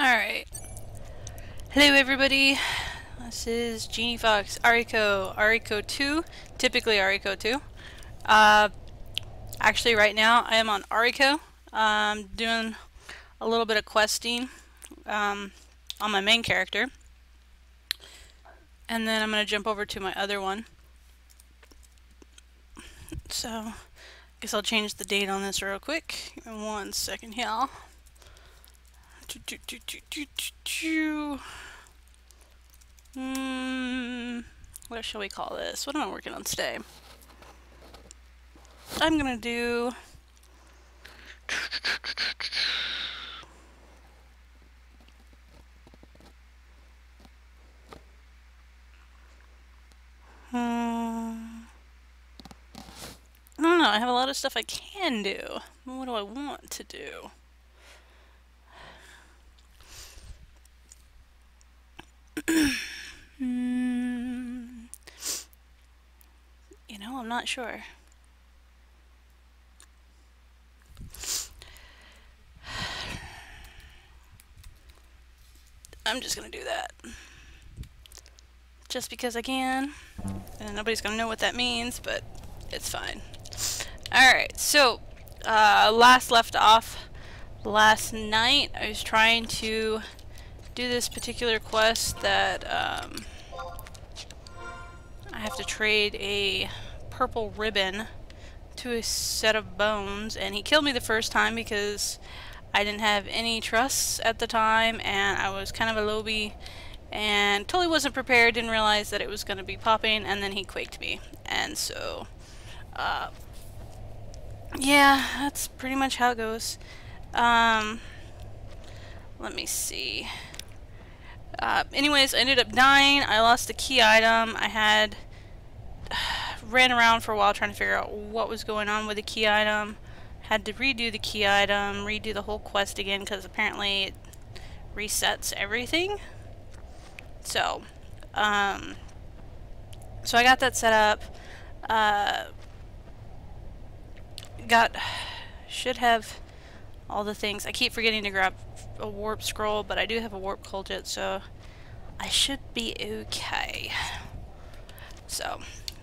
Alright. Hello everybody. This is Genie Fox, Arikkotwo, typically Arikkotwo. Actually right now I am on Arikko, doing a little bit of questing on my main character. And then I'm going to jump over to my other one. So, I guess I'll change the date on this real quick. Give me 1 second here. What shall we call this? What am I working on today? I'm gonna do I don't know, I have a lot of stuff I can do. What do I want to do? You know, I'm not sure. I'm just gonna do that. Just because I can. And nobody's gonna know what that means, but it's fine. Alright, so, last left off last night, I was trying to do this particular quest that, I have to trade a purple ribbon to a set of bones, and he killed me the first time because I didn't have any trusts at the time, and I was kind of a lowbie, and totally wasn't prepared, didn't realize that it was going to be popping, and then he quaked me. And so, yeah, that's pretty much how it goes. Let me see. Anyways, I ended up dying. I lost the key item. I had ran around for a while trying to figure out what was going on with the key item. Had to redo the key item, redo the whole quest again because apparently it resets everything. So, so I got that set up. Should have all the things. I keep forgetting to grab a warp scroll, but I do have a warp coljet, so I should be okay. So,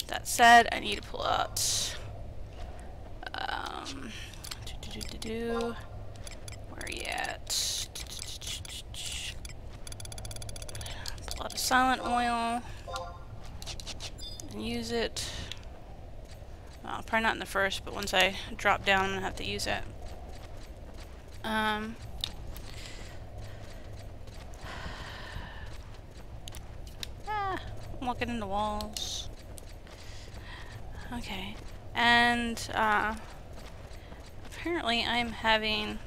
that said, I need to pull out where are you at? Pull out a silent oil and use it. Probably not in the first, but once I drop down, I'm gonna have to use it. I'm walking into walls. Okay, and apparently I'm having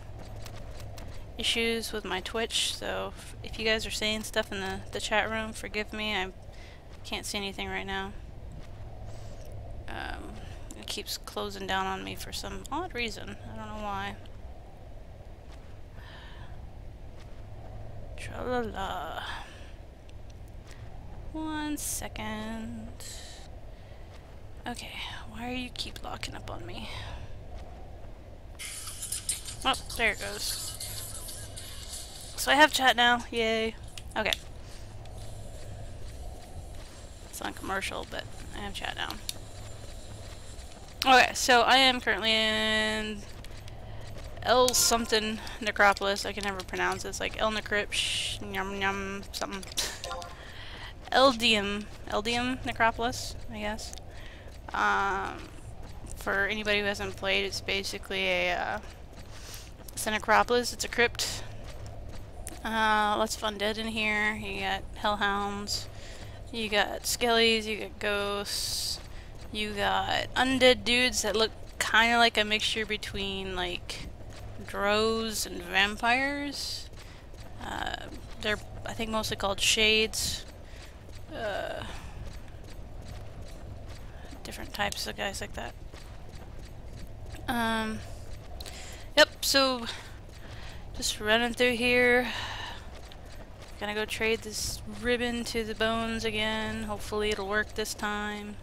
issues with my Twitch, so if you guys are saying stuff in the chat room, forgive me. I can't see anything right now. It keeps closing down on me for some odd reason. I don't know why. Tra-la-la. 1 second. Okay, why are you keep locking up on me? Oh, there it goes. So I have chat now, yay. Okay. It's not commercial, but I have chat now. Okay, so I am currently in El something necropolis. I can never pronounce it. It's like El Necrypsh, yum yum something. Eldium necropolis, I guess. For anybody who hasn't played, it's basically it's a necropolis. It's a crypt. Lots of undead in here. You got hellhounds. You got skellies. You got ghosts. You got undead dudes that look kind of like a mixture between like drows and vampires. They're, I think, mostly called shades. Different types of guys like that. Yep, so just running through here. Gonna go trade this ribbon to the bones again. Hopefully it'll work this time.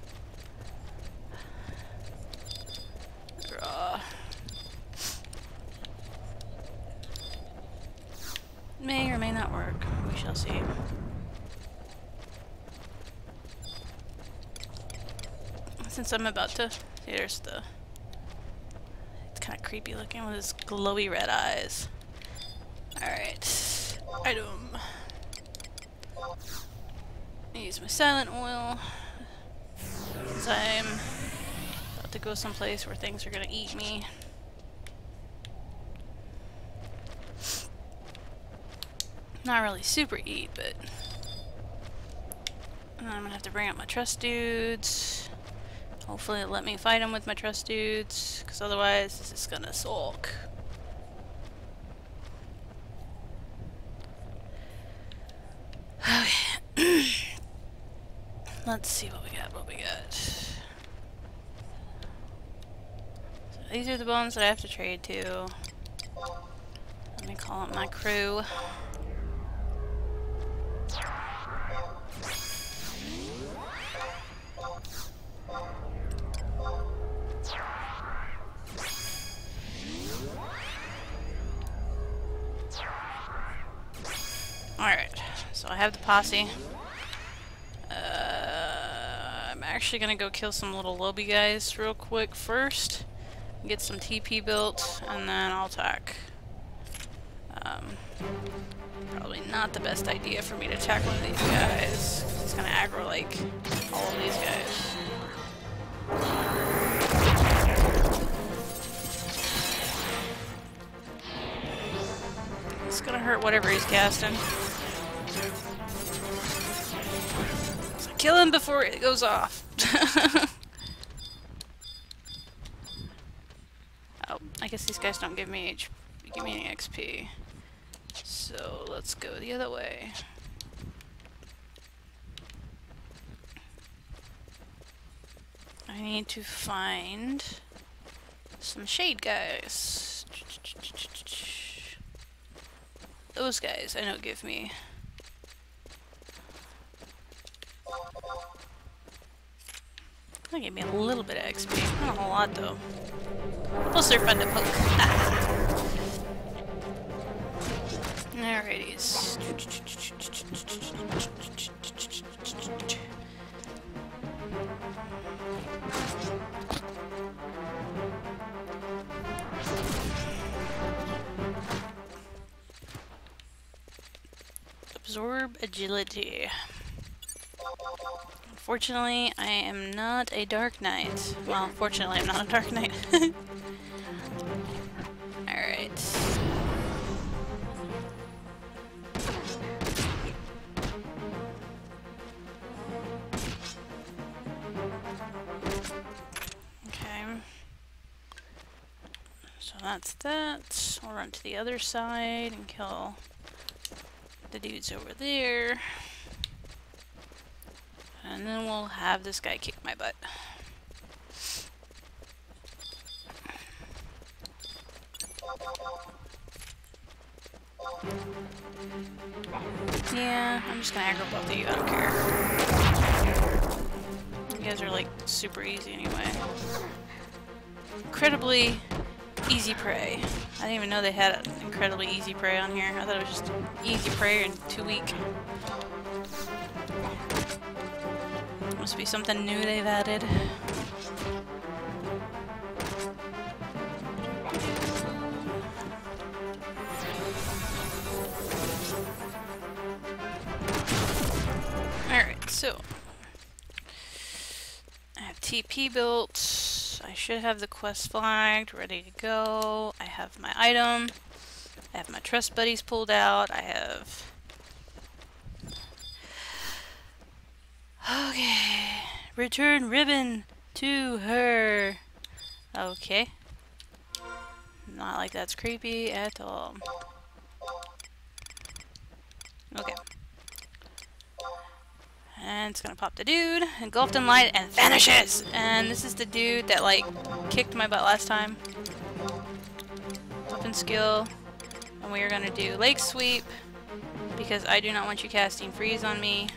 May or or may not work. We shall see. Since I'm about to... There's the... It's kind of creepy looking with his glowy red eyes. Alright. Item. Use my silent oil. Because I'm about to go someplace where things are gonna eat me. Not really super eat, but... I'm gonna have to bring up my trust dudes. Hopefully it'll let me fight them with my trust dudes, because otherwise this is gonna sulk. Okay. Let's see what we got, So these are the bones that I have to trade to. Let me call up my crew. Alright, so I have the posse. I'm actually gonna go kill some little lobby guys real quick first. Get some TP built, and then I'll attack. Probably not the best idea for me to attack one of these guys. It's gonna aggro, like, all of these guys. It's gonna hurt whatever he's casting. So kill him before it goes off. Oh, I guess these guys don't give me any XP. So let's go the other way. I need to find some shade guys. Those guys I know give me. They give me a little bit of XP. Not a whole lot though. Plus they're fun to poke. Alrighties. Absorb agility. Unfortunately, I am not a Dark Knight. Well, fortunately, I'm not a Dark Knight. Alright. Okay. So that's that. We'll run to the other side and kill the dudes over there. And then we'll have this guy kick my butt. Yeah, I'm just gonna aggro both of you, I don't care. You guys are like super easy anyway. Incredibly easy prey. I didn't even know they had an incredibly easy prey on here. I thought it was just easy prey and too weak. Must be something new they've added. Alright, so I have TP built. I should have the quest flagged, ready to go. I have my item. I have my trust buddies pulled out. I have... Okay. Return ribbon to her. Okay. Not like that's creepy at all. Okay. And it's gonna pop the dude, engulfed in light, and vanishes! And this is the dude that, like, kicked my butt last time. Weapon skill. And we are gonna do Lake Sweep, because I do not want you casting freeze on me.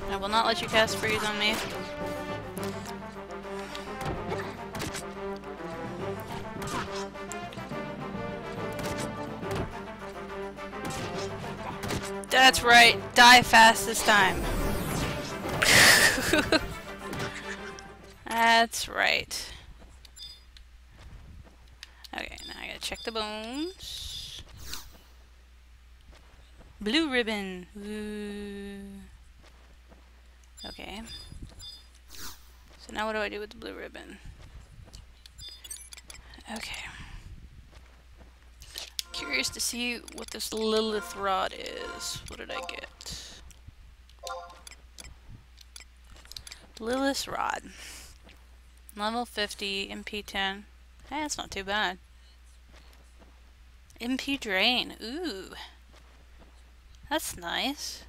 I will not let you cast freeze on me. That's right. Die fast this time. That's right. Okay, now I gotta check the bones. Blue ribbon. Ooh. Okay. So now what do I do with the blue ribbon? Okay. Curious to see what this Lilith rod is. What did I get? Lilith rod. Level 50, MP 10. Hey, that's not too bad. MP drain. Ooh. That's nice.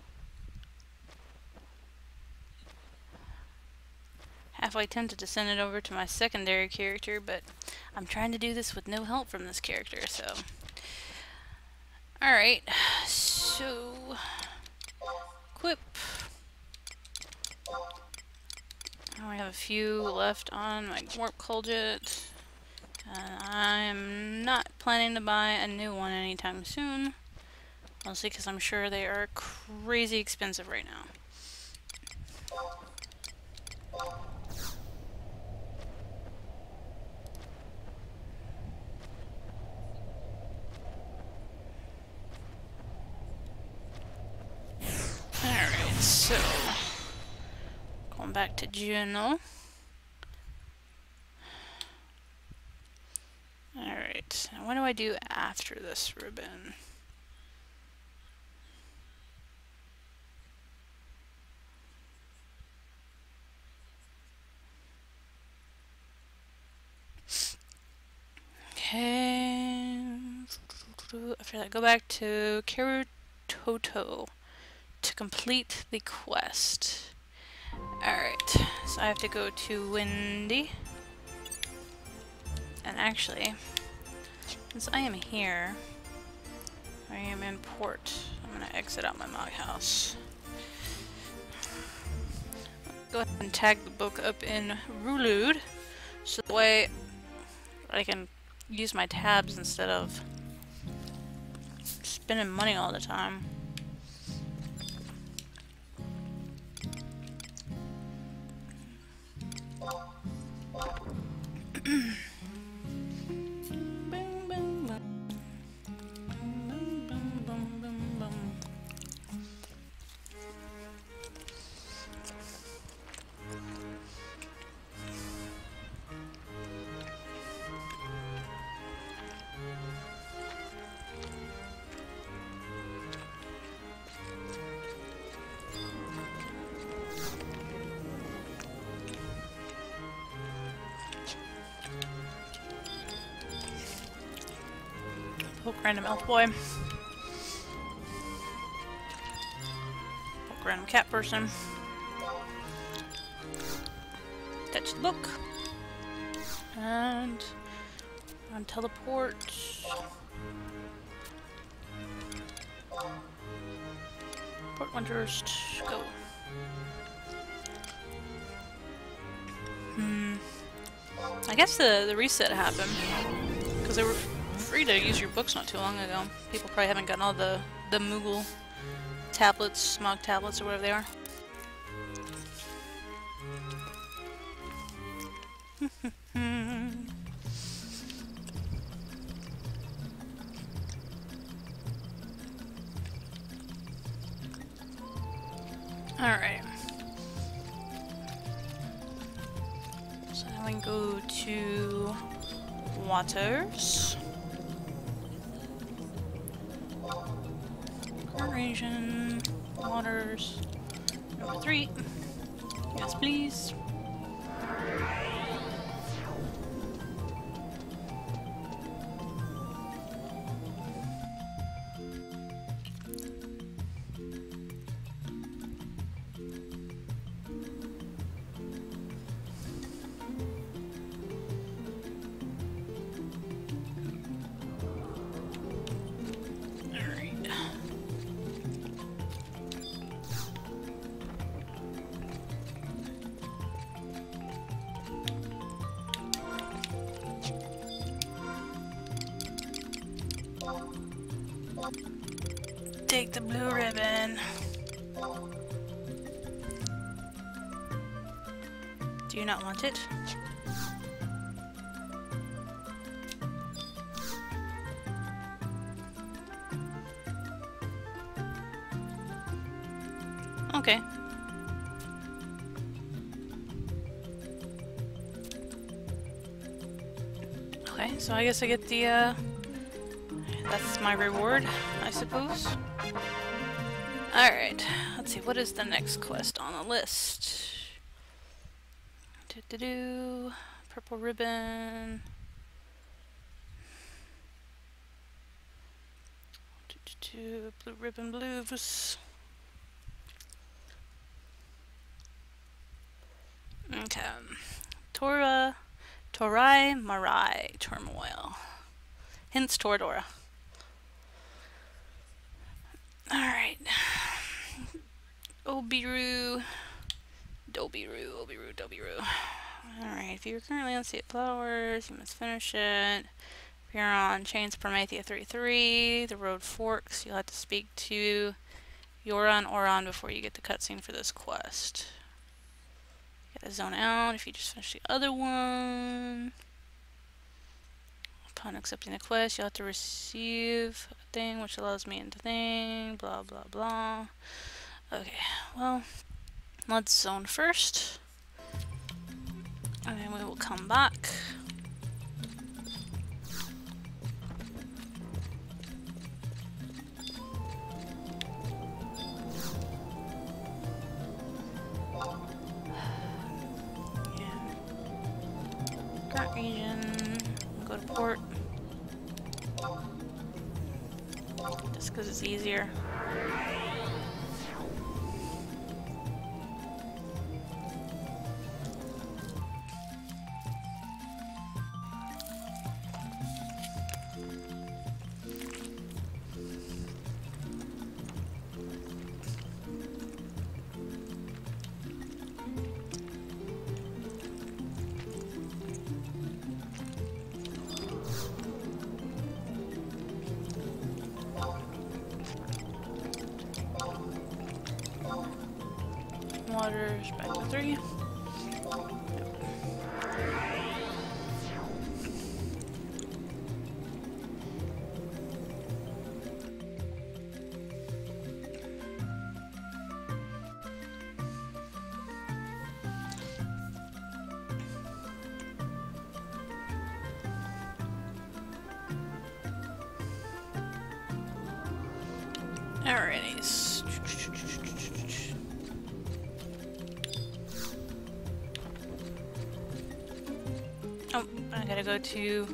Halfway tempted to send it over to my secondary character, but I'm trying to do this with no help from this character, so... Alright, so... Equip. I only have a few left on my warp coljet. I'm not planning to buy a new one anytime soon. Mostly because I'm sure they are crazy expensive right now. Alright, so... Going back to Juno. Alright, now what do I do after this ribbon? Okay. After that, go back to Arikkotwo to complete the quest. Alright, so I have to go to Windy. And actually, since I am here, I am in port. I'm gonna exit out my mod house. Go ahead and tag the book up in Rulude, so that way I can use my tabs instead of spending money all the time. Poke random elf boy. Poke random cat person. Touch the book. And on teleport. Port Windhurst, go. I guess the reset happened because they were free to use your books not too long ago. People probably haven't gotten all the Moogle tablets, smog tablets, or whatever they are. Alright. So now we can go to Waters. Current region, Waters, number 3. Yes, please. take the blue ribbon. Do you not want it? Okay. Okay, so I guess I get the, that's my reward, I suppose. Alright, let's see, what is the next quest on the list? Purple ribbon. Blue ribbon blues. Okay. Torai Marai turmoil. Hence Toradora. Alright. Dobiru. Alright, if you are currently on Sea of Flowers, you must finish it. If you're on Chains of Prometheus 3-3, the road forks, you'll have to speak to Yoran Oran before you get the cutscene for this quest. You gotta zone out if you just finish the other one. Upon accepting the quest, you'll have to receive a thing which allows me into thing, blah blah blah. Okay, well, let's zone first. And then we will come back. Current region, go to port. Just because it's easier. Waters back to 3. Alrighty. Oh, I gotta go to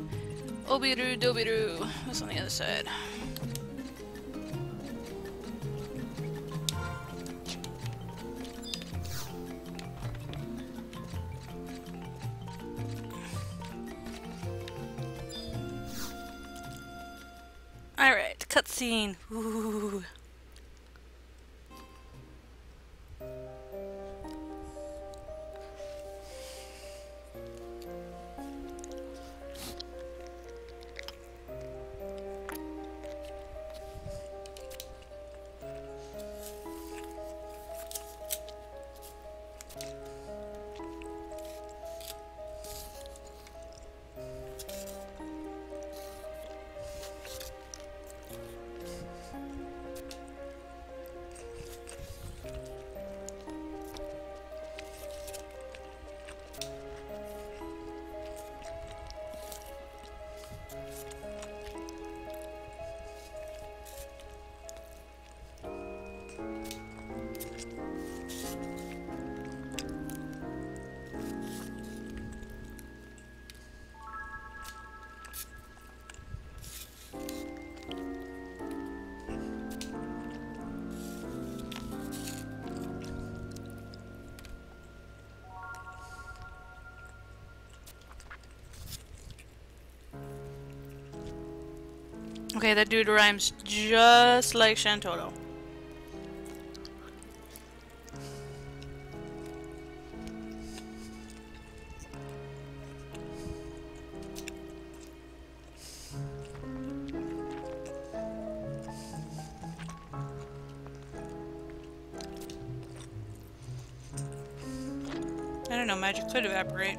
Obiru Dobiru. That's on the other side. Alright, cutscene. Ooh. Okay, that dude rhymes just like Shantoro. don't know, magic could evaporate.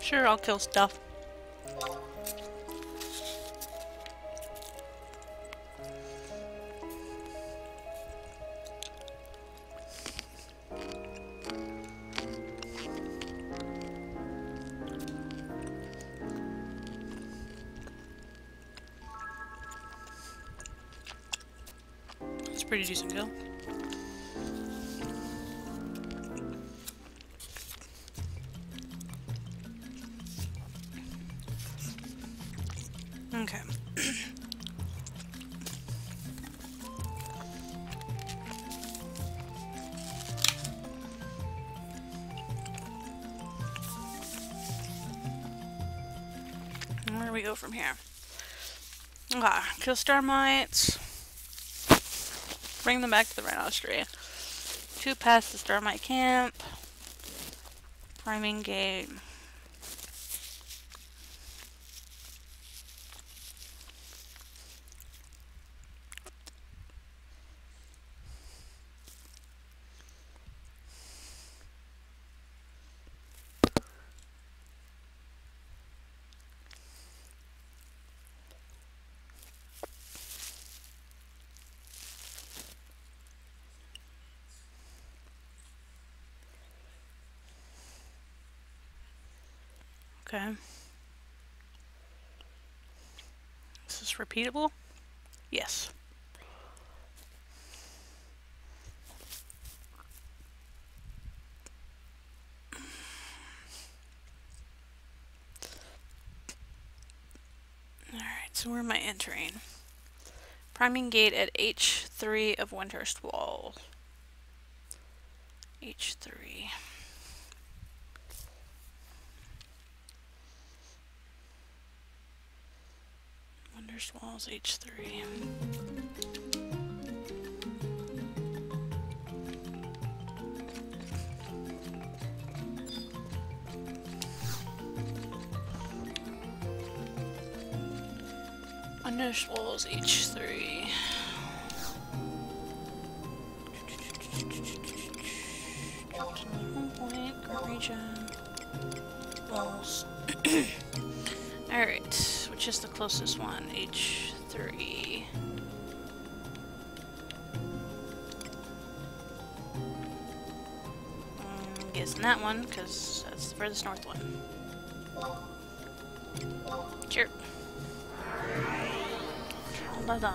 Sure, I'll kill stuff. It's a pretty decent kill. Okay. Where do we go from here? Okay, kill star mites. Bring them back to the Rhino Tree. 2 past the Starmite camp. Priming gate. Okay. Is this repeatable? Yes. Alright, so where am I entering? Priming gate at H3 of Winter's Wall. H3. Winter's Wall's H3. Winter's Wall's H3. Point, current region. Walls. Alright, which is the closest one? H3. I'm guessing that one, because that's the furthest north one. Sure. La-la.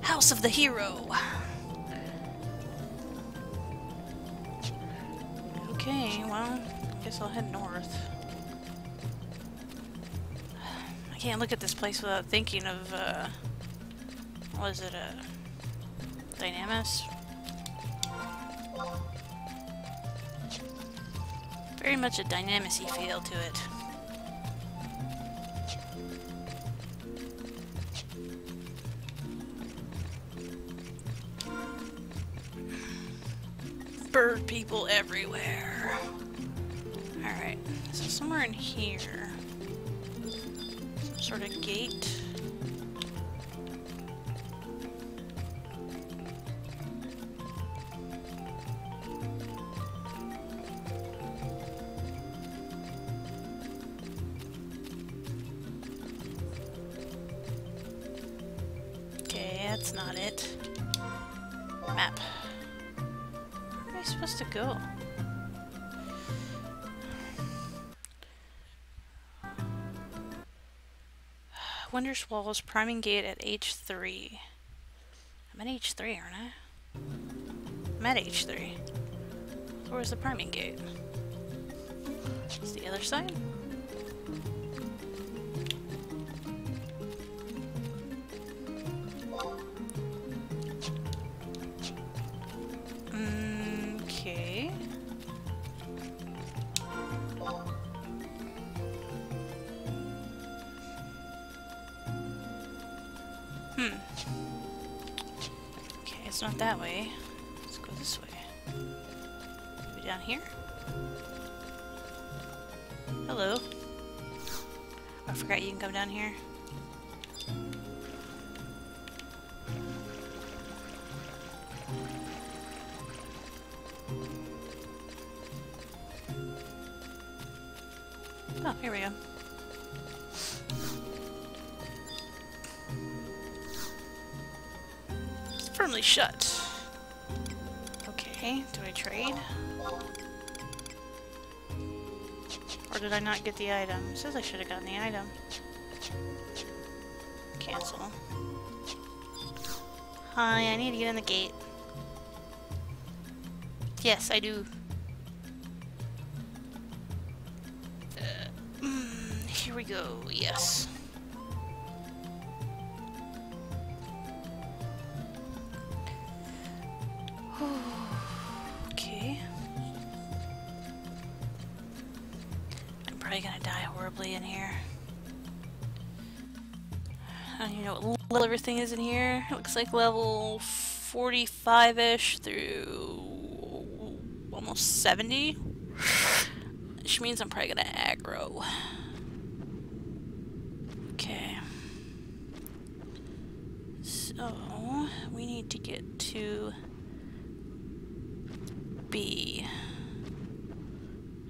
House of the Hero. Okay, well, I guess I'll head north. I can't look at this place without thinking of, what is it, Dynamis? Very much a Dynamis-y feel to it. Bird people everywhere. somewhere in here. Some sort of gate. Okay, that's not it. Map. Where am I supposed to go? Wonders Walls, priming gate at H3. I'm at H3, aren't I? I'm at H3. Where's the priming gate? It's the other side? Okay. Okay, it's not that way. Let's go this way. Maybe down here? Hello. I forgot you can come down here. Oh, here we go. It's firmly shut. Okay, do I trade? Or did I not get the item? It says I should have gotten the item. Cancel. Hi, I need to get in the gate. Yes, I do. Here we go, yes. Okay. I'm probably gonna die horribly in here. I don't even know what level everything is in here. It looks like level 45-ish through almost 70. Which means I'm probably gonna aggro. Okay. So, we need to get to B.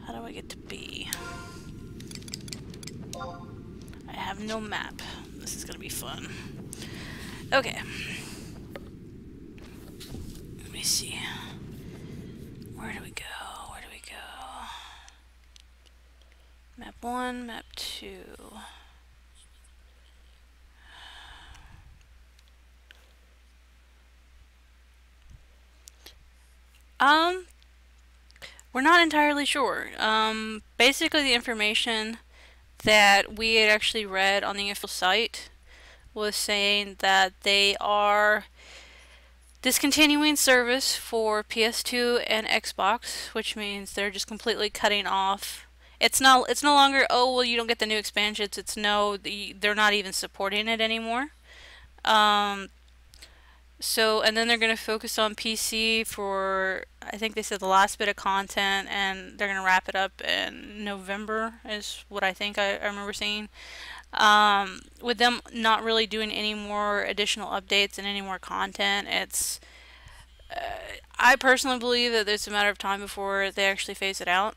How do I get to B? I have no map. This is gonna be fun. Okay. Let me see. Where do we go? Where do we go? Map 1, map 2. We're not entirely sure. Basically the information that we had actually read on the official site was saying that they are discontinuing service for PS2 and Xbox, which means they're just completely cutting off. It's no longer, oh well, you don't get the new expansions. It's no, they're not even supporting it anymore. So, and then they're going to focus on PC for, I think they said the last bit of content, and they're going to wrap it up in November, is what I think I remember seeing. With them not really doing any more additional updates and any more content, it's, I personally believe that it's a matter of time before they actually phase it out.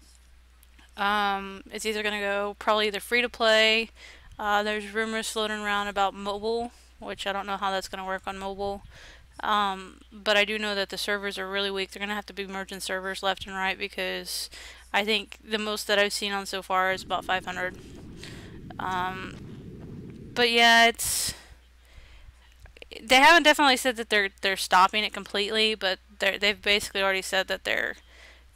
It's either going to go probably either free to play. There's rumors floating around about mobile, which I don't know how that's going to work on mobile. But I do know that the servers are really weak. They're going to have to be merging servers left and right because I think the most that I've seen on so far is about 500. But yeah, it's... They haven't definitely said that they're stopping it completely, but they've basically already said that they're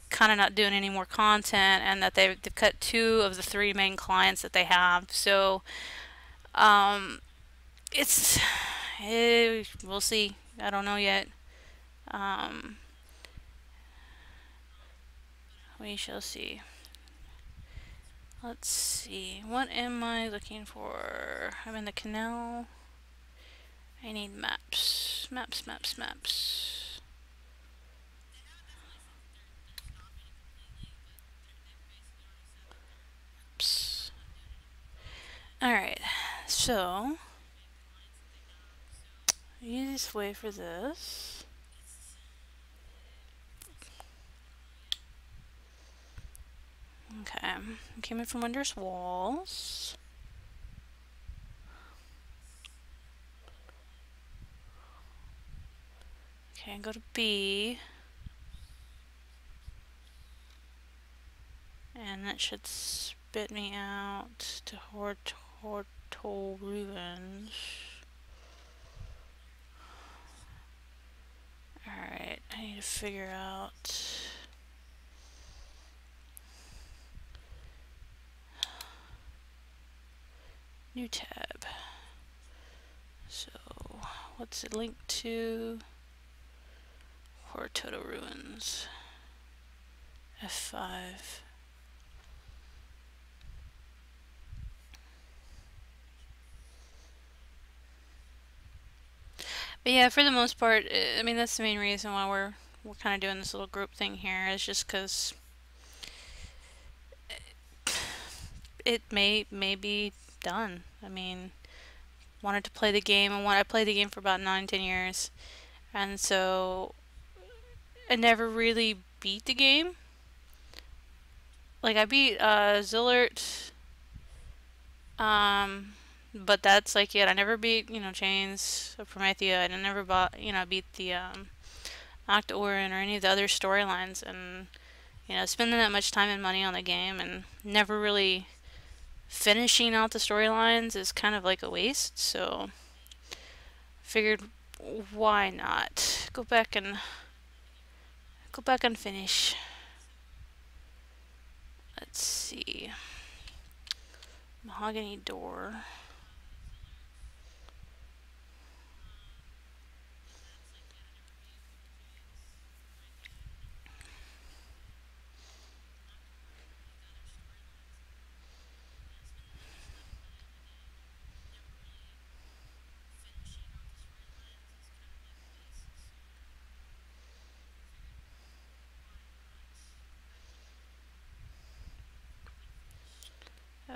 kind of not doing any more content and that they've cut 2 of the 3 main clients that they have. So, we'll see. I don't know yet. We shall see. Let's see. What am I looking for? I'm in the canal. I need maps. Maps, maps, maps. Alright, so easiest way for this. Okay, came in from under's walls. Okay, go to B. And that should spit me out to Arikkotwo ruins. Alright, I need to figure out... New tab. So, what's it linked to? Arikkotwo ruins. F5. But yeah, for the most part, I mean, that's the main reason why we're kind of doing this little group thing here, is just because it may be done. I mean, wanted to play the game, and I played the game for about 9-10 years, and so I never really beat the game. Like, I beat Zillert, but that's like it. I never beat, you know, Chains of Promethea. I never beat the Octorin or any of the other storylines, and you know, spending that much time and money on the game and never really finishing out the storylines is kind of like a waste. So figured, why not go back and finish. Let's see. Mahogany door.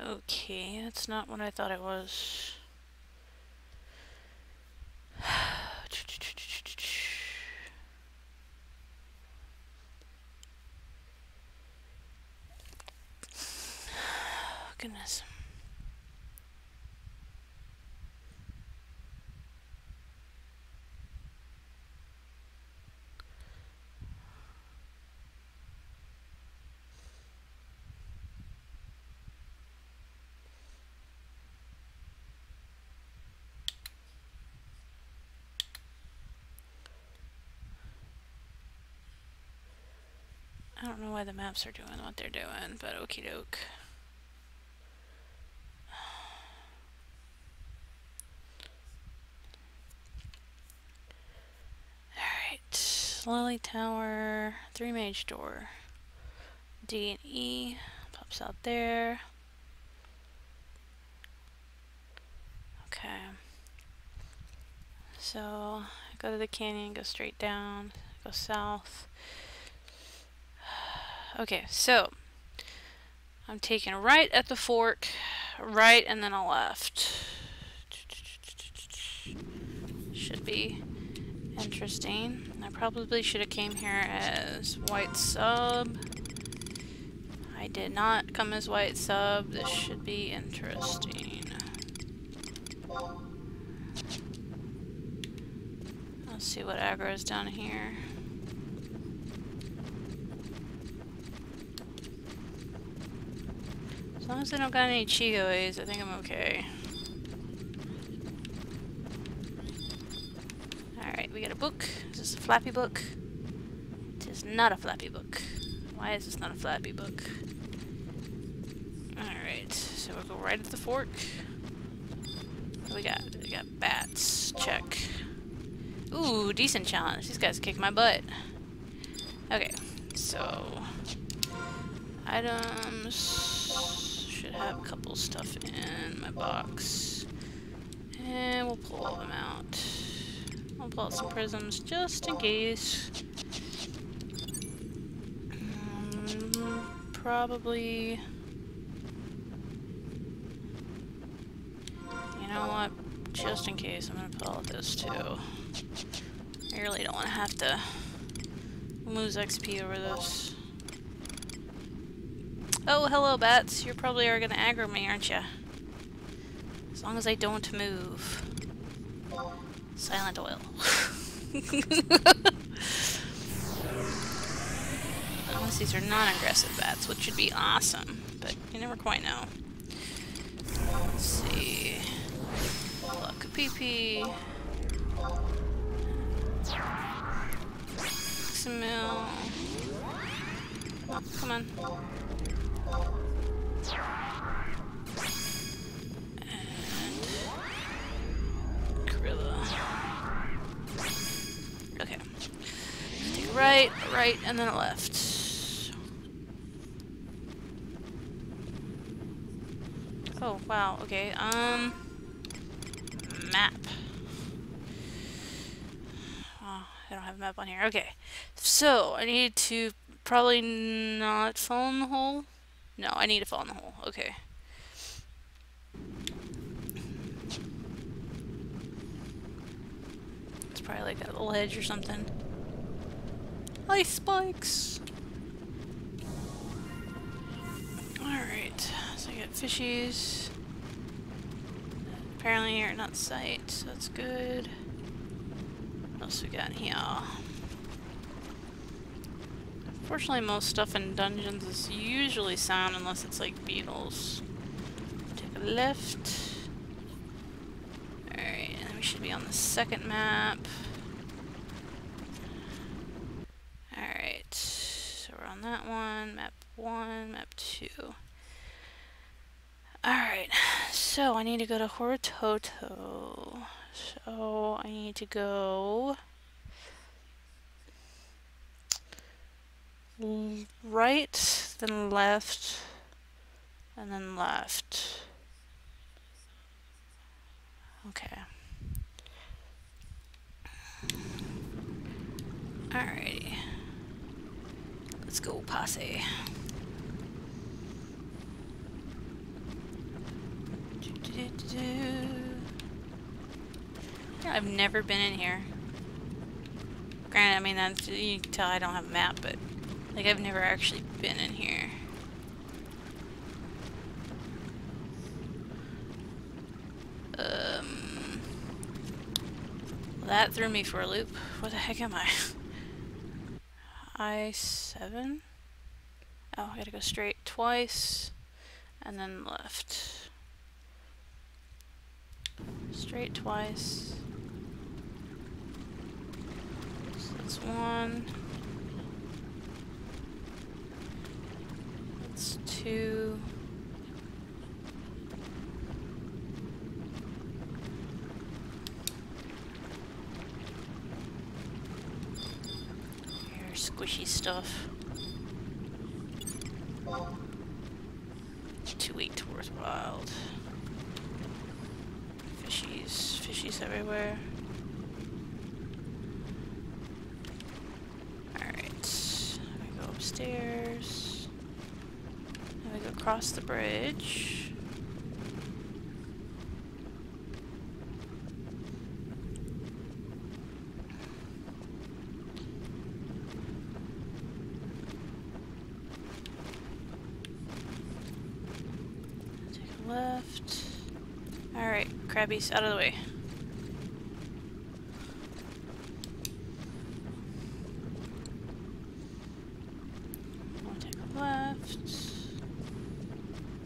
Okay, that's not what I thought it was. Goodness. I don't know why the maps are doing what they're doing, but okie doke. Alright, Lily Tower, 3 mage door. D and E pops out there. Okay. So, go to the canyon, go straight down, go south. Okay, so I'm taking right at the fork, right, and then a left. Should be interesting. I probably should have came here as white sub. I did not come as white sub. This should be interesting. Let's see what aggro is down here. As long as I don't got any Chigoes, I think I'm okay. Alright, we got a book. Is this a flappy book? It is not a flappy book. Why is this not a flappy book? Alright, so we'll go right at the fork. What do we got? We got bats. Check. Ooh, decent challenge. These guys kick my butt. Okay, so items should have a couple stuff in my box, and we'll pull all them out. I'll pull out some prisms just in case. Probably just in case, I'm gonna put all of this too. I really don't want to have to lose XP over this. Oh, hello, bats. You probably are gonna aggro me, aren't you? As long as I don't move. Silent oil. Unless these are non-aggressive bats, which would be awesome, but you never quite know. Let's see. Block a pee-pee. Some mill. Oh, come on. And Gorilla. Okay. Take a right, a right, and then a left. Oh, wow, okay, map. Oh, I don't have a map on here. Okay, so I need to probably not fall in the hole. No, I need to fall in the hole. Okay. It's probably like a ledge or something. Ice spikes! Alright, so I got fishies. Apparently you're not sight, so that's good. What else we got here? Unfortunately, most stuff in dungeons is usually sound unless it's like beetles. Take a left. Alright, and we should be on the second map. Alright, so we're on that one, map 2. Alright, so I need to go to Arikkotwo. So I need to go right, then left, and then left. Okay. Alrighty. Let's go, posse. Yeah, I've never been in here. Granted, I mean, that's, you can tell I don't have a map, but like I've never actually been in here. That threw me for a loop. What the heck am I? I-7? Oh, I gotta go straight twice, and then left. Straight twice. So that's one. That's two. Squishy stuff. Too weak to worthwhile. Fishies everywhere. Alright. We go upstairs. Then we go across the bridge. Left. Alright, crabbies, out of the way. We'll take a left.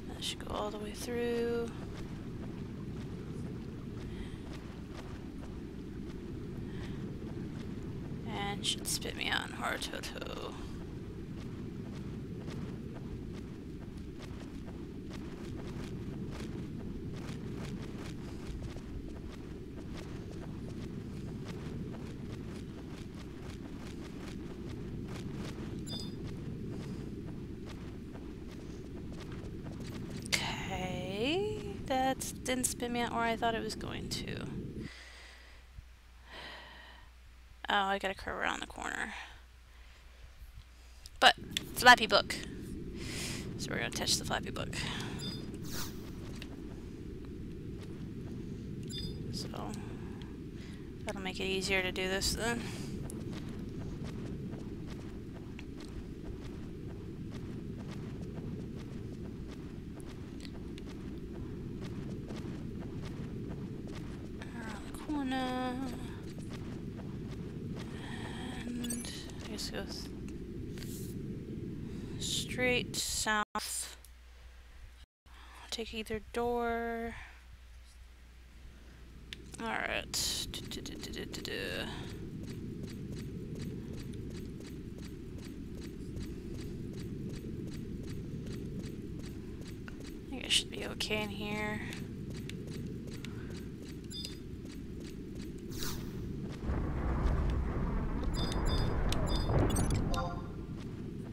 That should go all the way through. And should spit me out in Arikkotwo. That didn't spin me out where I thought it was going to. Oh, I gotta curve around the corner. But, flappy book. So we're gonna touch the flappy book. So that'll make it easier to do this then. Around the corner. And I guess go straight south. Take either door. Alright. I think I should be okay in here.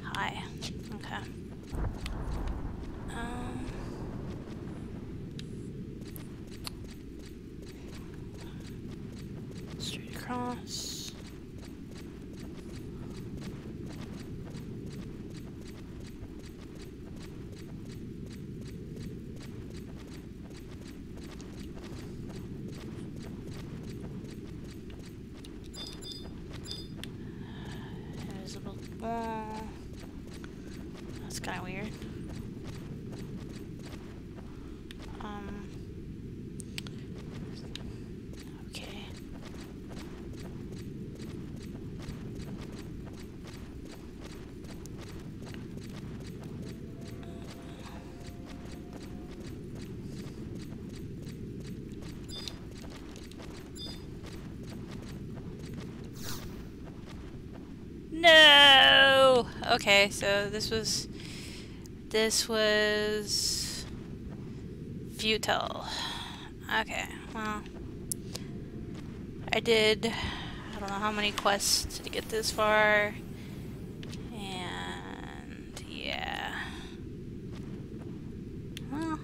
Hi. Okay. Straight across. Invisible wall. That's kind of weird. Okay. No! Okay, so this was futile. Okay, well, I don't know how many quests to get this far, and yeah. Well,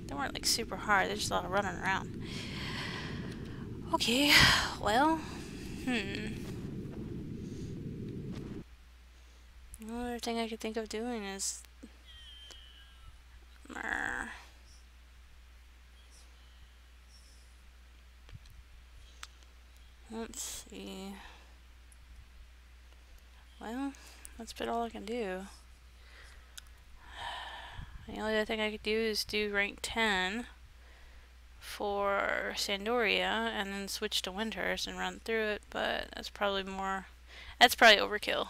they weren't like super hard, there's just a lot of running around. Okay, well, Another thing I could think of doing is... Let's see. Well, that's about all I can do. The only other thing I could do is do rank 10 for Sandoria and then switch to Windhurst and run through it, but that's probably overkill.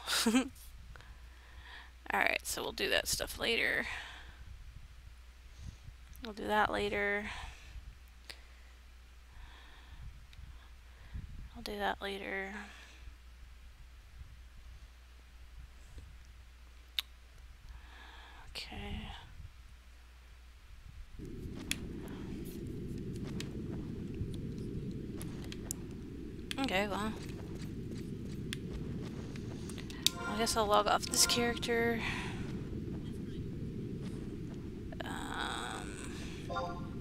Alright, so we'll do that stuff later. We'll do that later. I'll do that later. Okay. Okay, well. I guess I'll log off this character.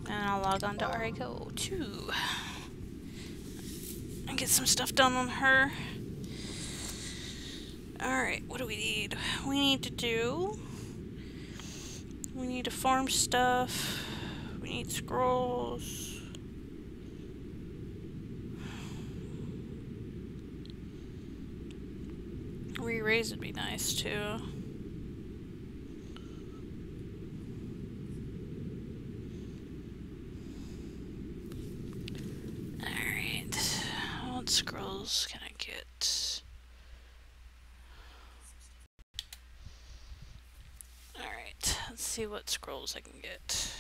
And I'll log on to Arikkotwo and get some stuff done on her. Alright, what do we need? We need to farm stuff. We need scrolls. Re-raise would be nice too. Alright, what scrolls can I get? Alright, let's see what scrolls I can get.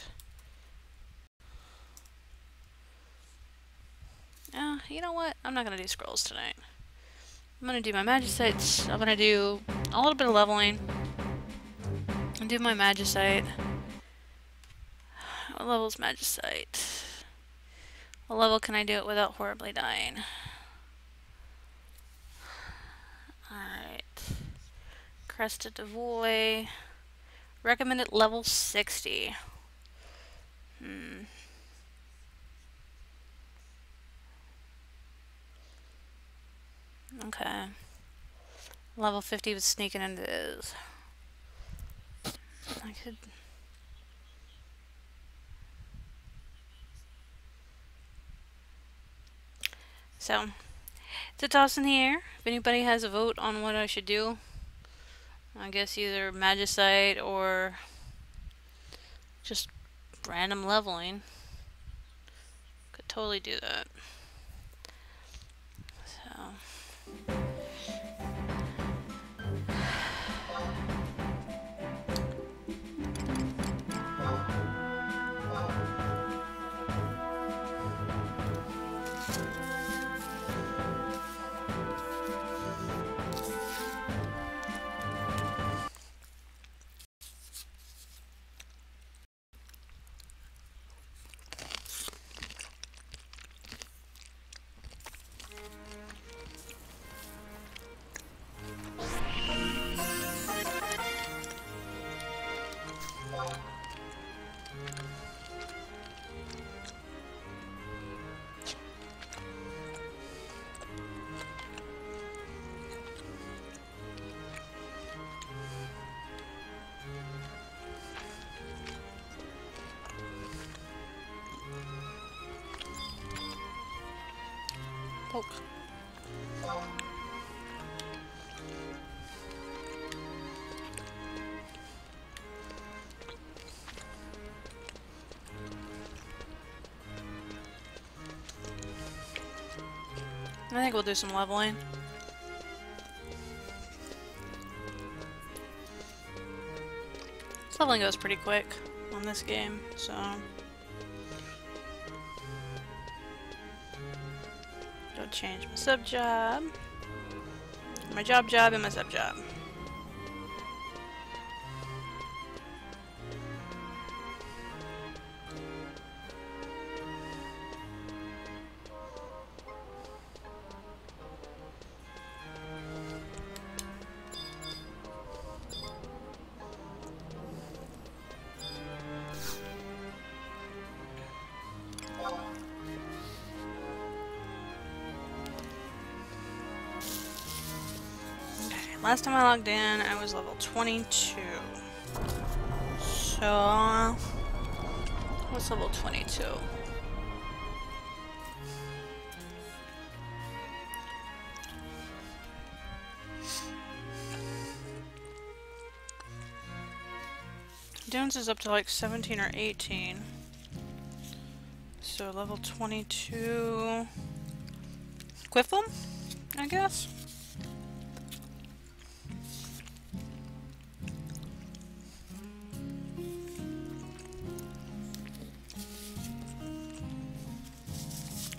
You know what? I'm not gonna do scrolls tonight. I'm gonna do my Magicites. I'm gonna do a little bit of leveling. And do my Magicite. What level's Magicite? What level can I do it without horribly dying? Alright. Crested Devoy. Recommended level 60. Okay. Level 50 was sneaking into this. I could... So, it's a toss in the air. If anybody has a vote on what I should do, I guess either Magicite or just random leveling. Could totally do that. So. Poke. I think we'll do some leveling. This leveling goes pretty quick on this game, so... Go change my sub-job. My job and my sub-job. Last time I logged in, I was level 22. So, what's level 22? Dunes is up to like 17 or 18. So level 22... Quiffle, I guess?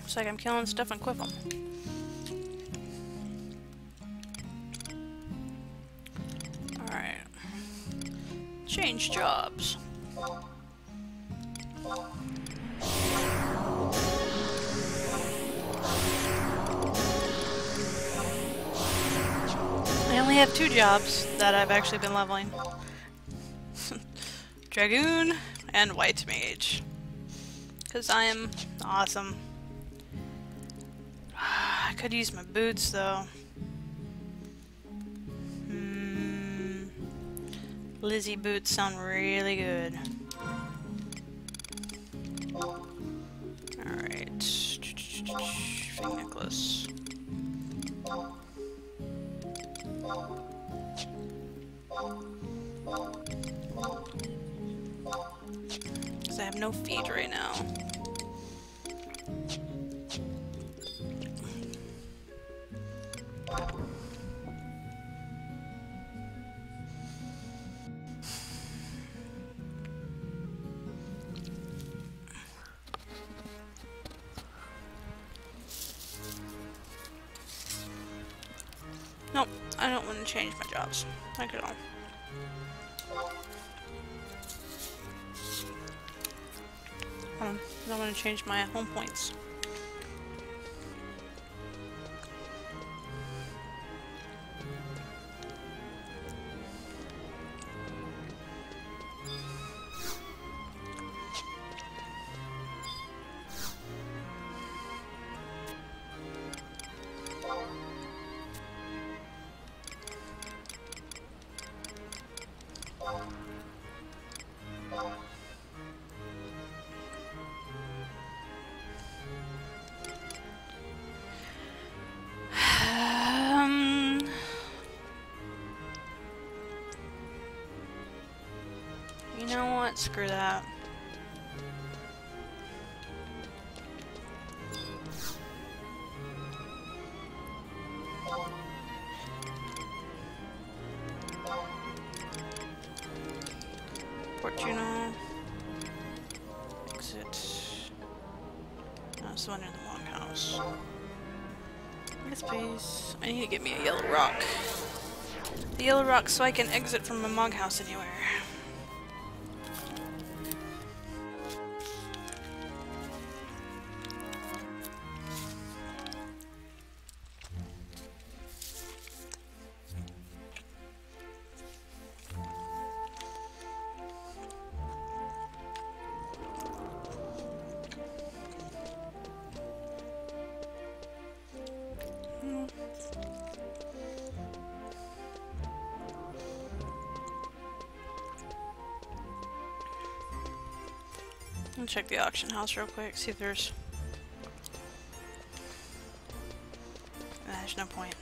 Looks like I'm killing stuff on Quiffle. Alright. Change jobs. I only have 2 jobs that I've actually been leveling. Dragoon and White Mage. Because I am awesome. I could use my boots though. Lizzie boots sound really good. Alright. Fake necklace. Because I have no feet right now. Nope, I don't want to change my jobs. Not at all. I don't want to change my home points. what? Screw that. Fortuno. Exit. That's the one in the long house. Yes, please. I need to get me a yellow rock. The yellow rock so I can exit from a mog house anywhere. I'll check the auction house real quick, see if there's... There's no point.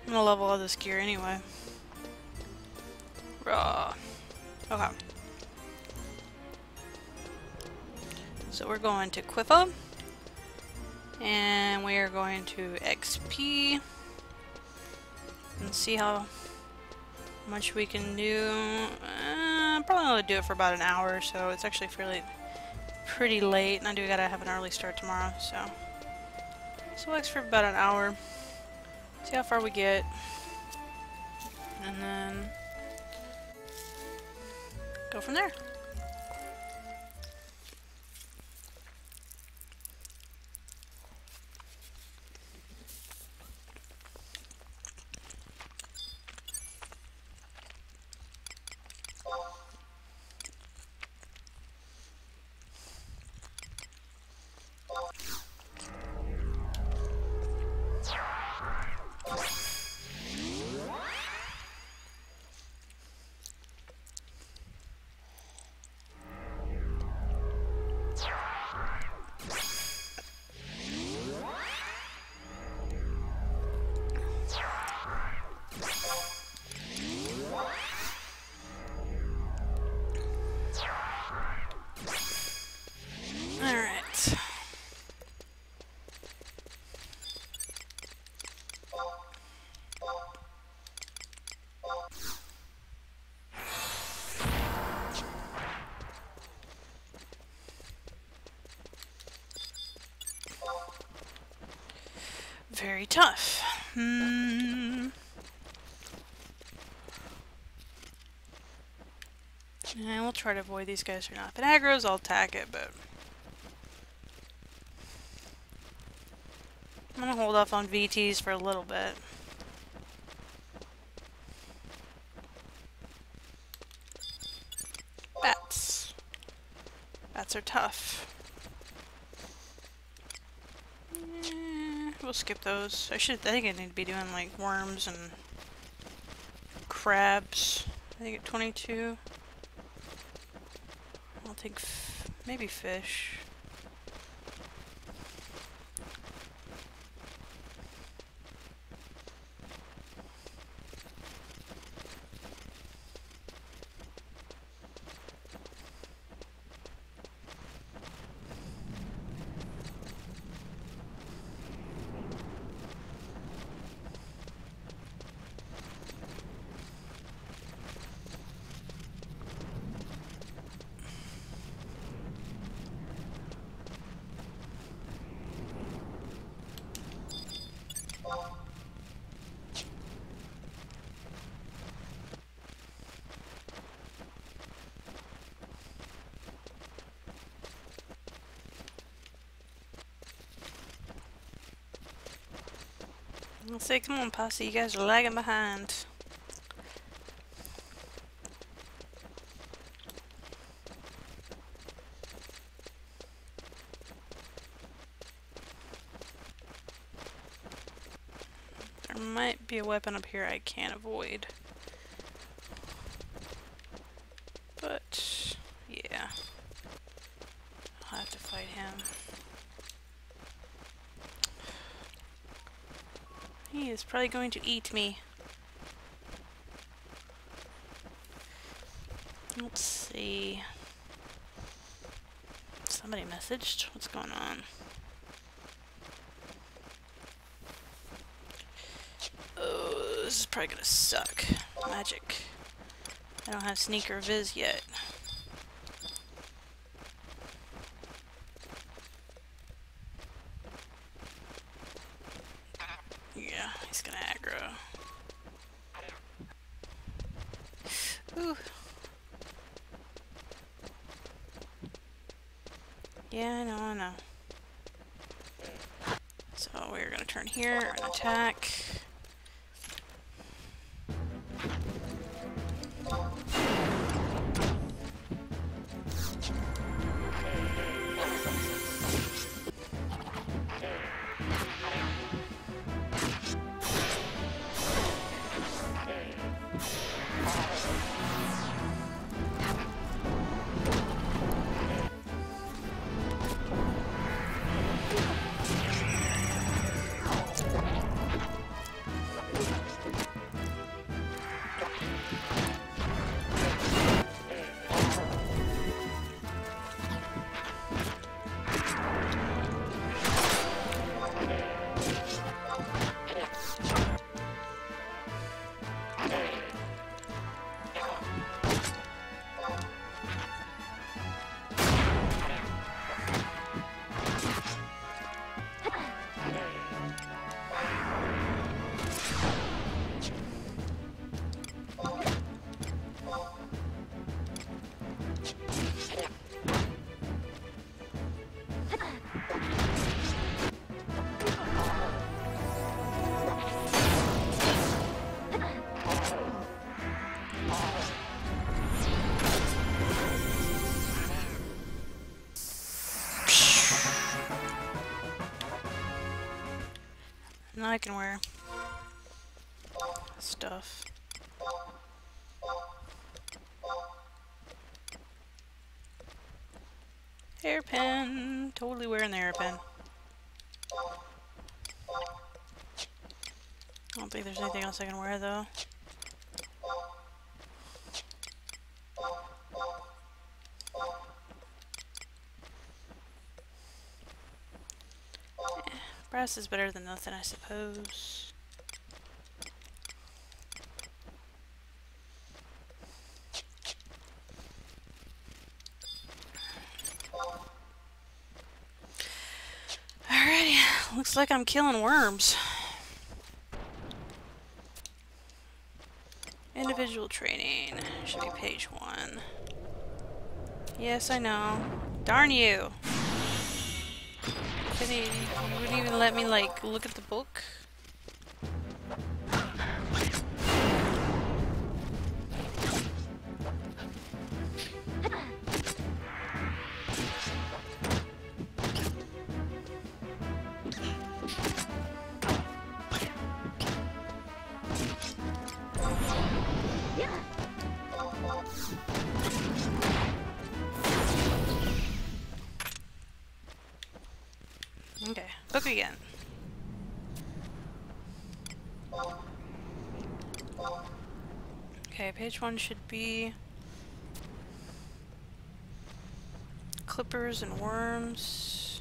I'm gonna level all this gear anyway. Raw. Okay. So we're going to Quifa. And we are going to XP. And see how much we can do. Probably only do it for about an hour, so it's actually pretty late, and I do gotta have an early start tomorrow, so we'll X for about an hour, see how far we get, and then go from there. Very tough. And we'll try to avoid these guys or not. If it aggro's, I'll attack it, but I'm gonna hold off on VTs for a little bit. Bats. Bats are tough. We'll skip those. I think I need to be doing like worms and crabs. I think at 22. I'll take maybe fish. I'll say, come on, posse, you guys are lagging behind. There might be a weapon up here I can't avoid. But, yeah. I'll have to fight him. He is probably going to eat me. Let's see. Somebody messaged. What's going on? Oh, this is probably gonna suck. Magic. I don't have sneaker viz yet. Yeah, he's gonna aggro. Ooh. Yeah, I know. So we're gonna turn here and attack. Now I can wear stuff. Hairpin! Totally wearing the hairpin. I don't think there's anything else I can wear though. Brass is better than nothing, I suppose. Alrighty, looks like I'm killing worms. Individual training. Should be page 1. Yes, I know. Darn you! You wouldn't even let me, like, look at the book? Okay, book again. Okay, page 1 should be clippers and worms.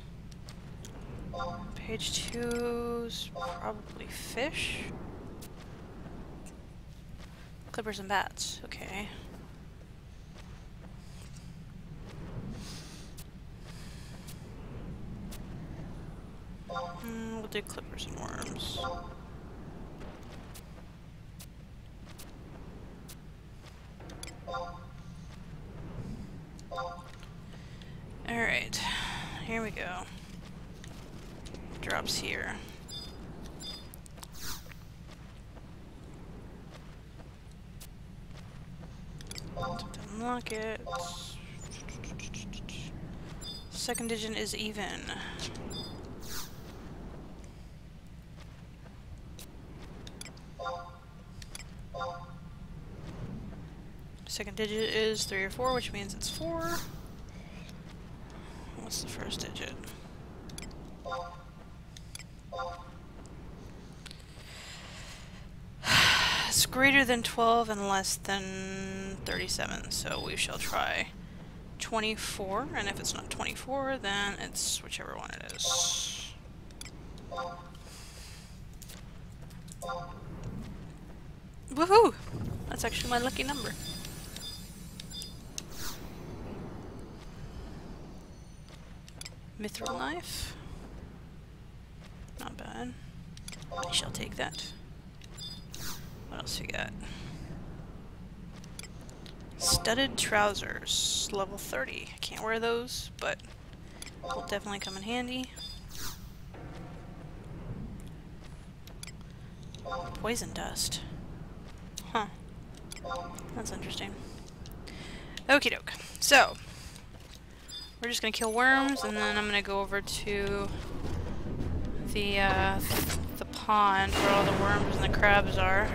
Page 2's probably fish. Clippers and bats, okay. We'll do clippers and worms. Alright, here we go. Drops here. Unlock it. Second digit is even. Second digit is 3 or 4, which means it's 4. What's the first digit? It's greater than 12 and less than 37, so we shall try 24, and if it's not 24, then it's whichever one it is. Woohoo! That's actually my lucky number. Mithril knife. Not bad. I shall take that. What else we got? Studded trousers. Level 30. I can't wear those, but will definitely come in handy. Poison dust. Huh. That's interesting. Okie doke. So, we're just gonna kill worms, and then I'm gonna go over to the pond where all the worms and the crabs are.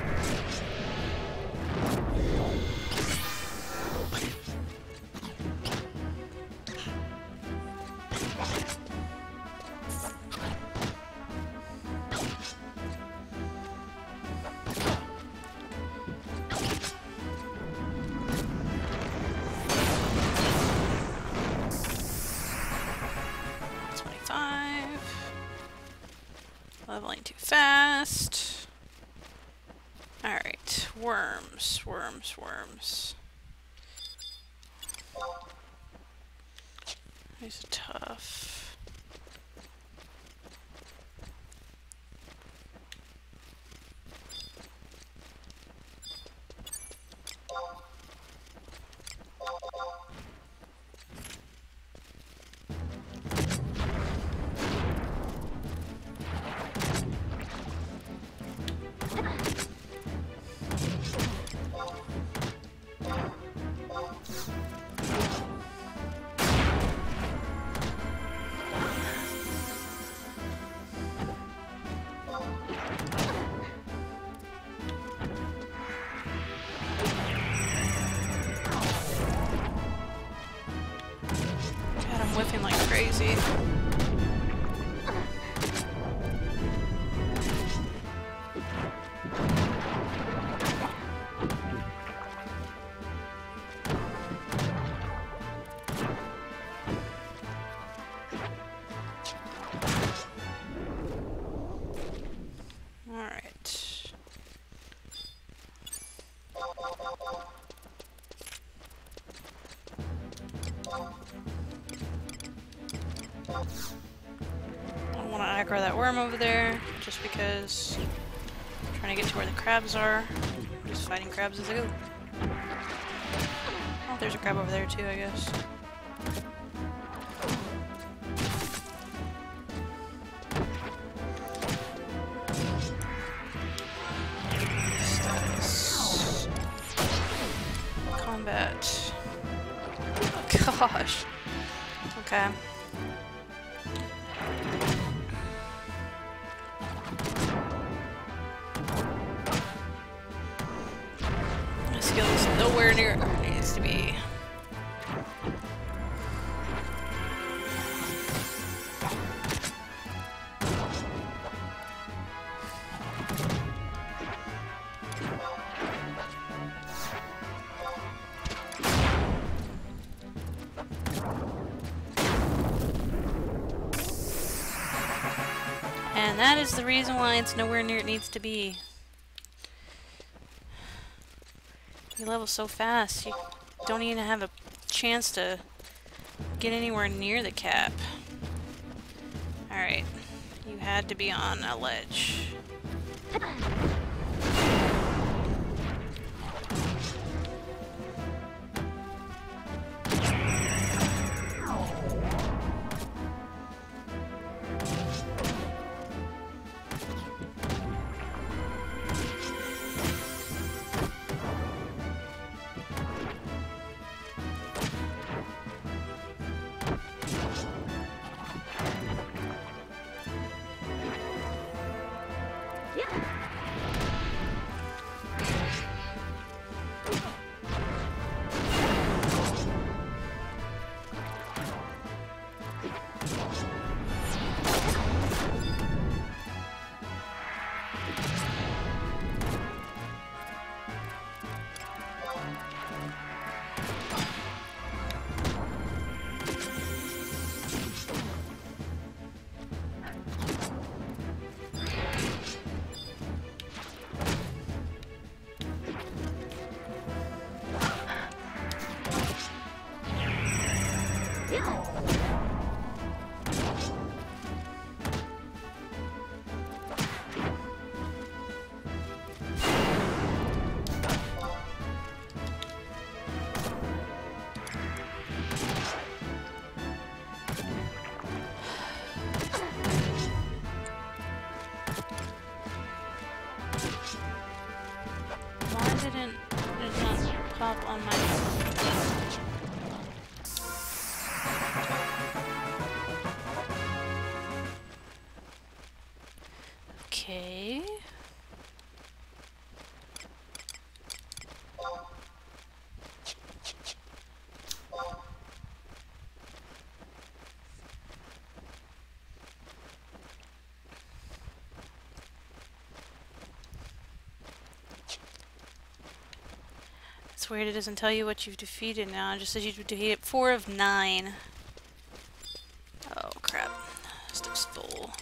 Leveling too fast. Alright, worms, worms, worms. These are tough. Whiffing like crazy. All right. I don't want to aggro that worm over there, just because I'm trying to get to where the crabs are. I'm just fighting crabs as I go. Oh, there's a crab over there too, I guess. Status. Combat. Oh, gosh. Okay. My skill's nowhere near where it needs to be. And that is the reason why it's nowhere near it needs to be. You level so fast, you don't even have a chance to get anywhere near the cap. Alright, you had to be on a ledge. That's weird, it doesn't tell you what you've defeated now. It just says you've defeated 4 of 9. Oh crap. Stuff's full.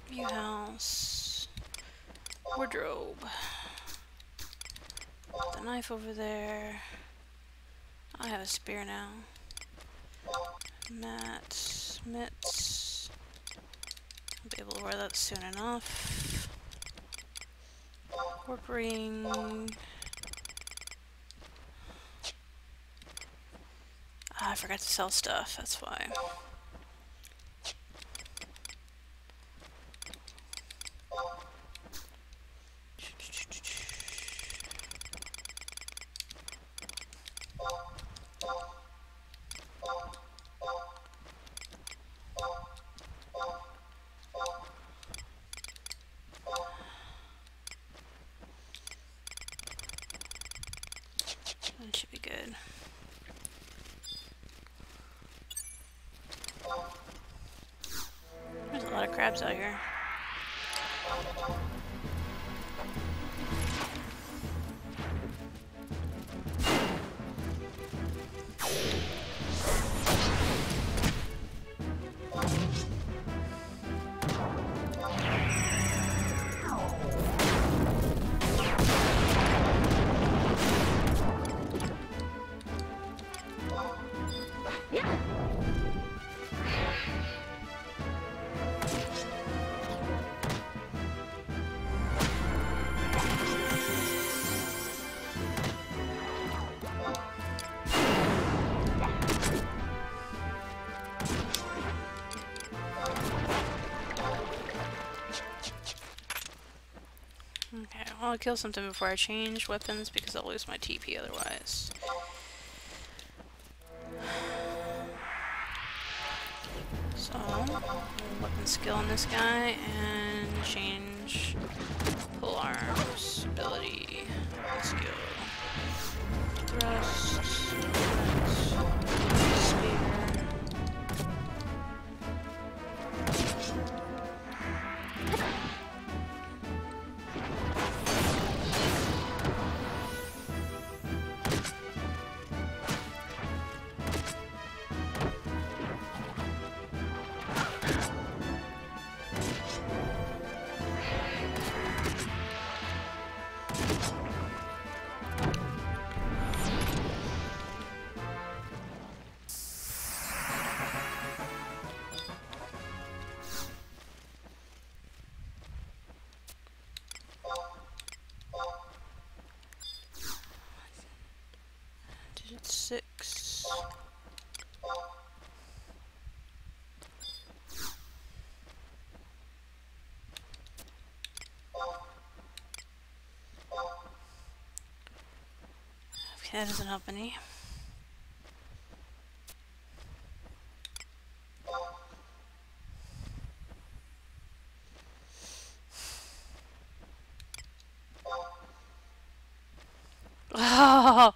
View house. Wardrobe. The knife over there. I have a spear now. Mats. Mitts. I'll be able to wear that soon enough. Warp ring. Ah, I forgot to sell stuff, that's why. That should be good. There's a lot of crabs out here. Okay, well, I'll kill something before I change weapons because I'll lose my TP otherwise. So, weapon skill on this guy and change pull arms, ability, skill, thrust, spear. Digit 6. Okay, that doesn't help any. Oh,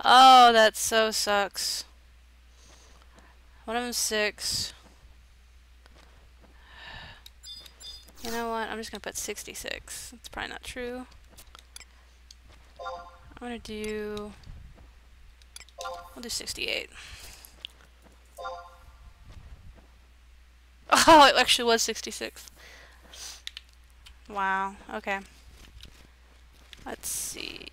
oh, that so sucks. One of them's 6. You know what? I'm just gonna put 66. That's probably not true. I'm gonna do... I'll do 68. Oh, it actually was 66. Wow, okay. Let's see.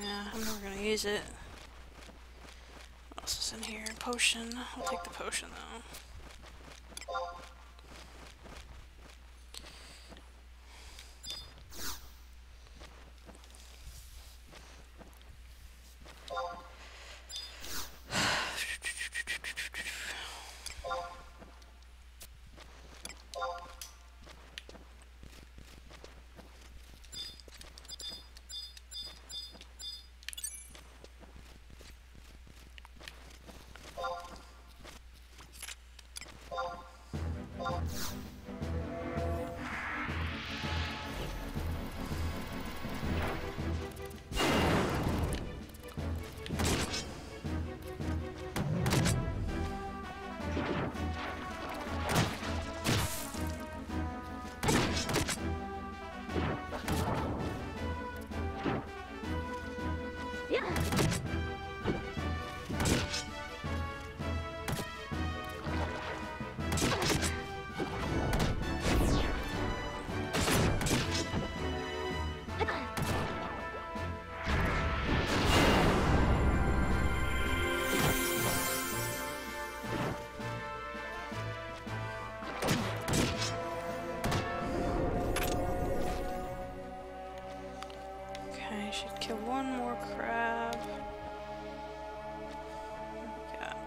Yeah, I'm never gonna use it. What else is in here? potion. I'll take the potion though. Kill one more crab. Got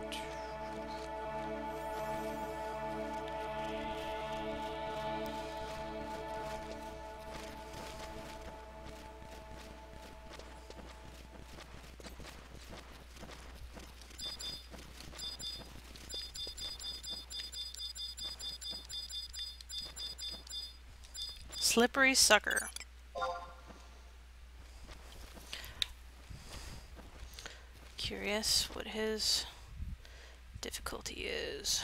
slippery sucker. Curious what his difficulty is.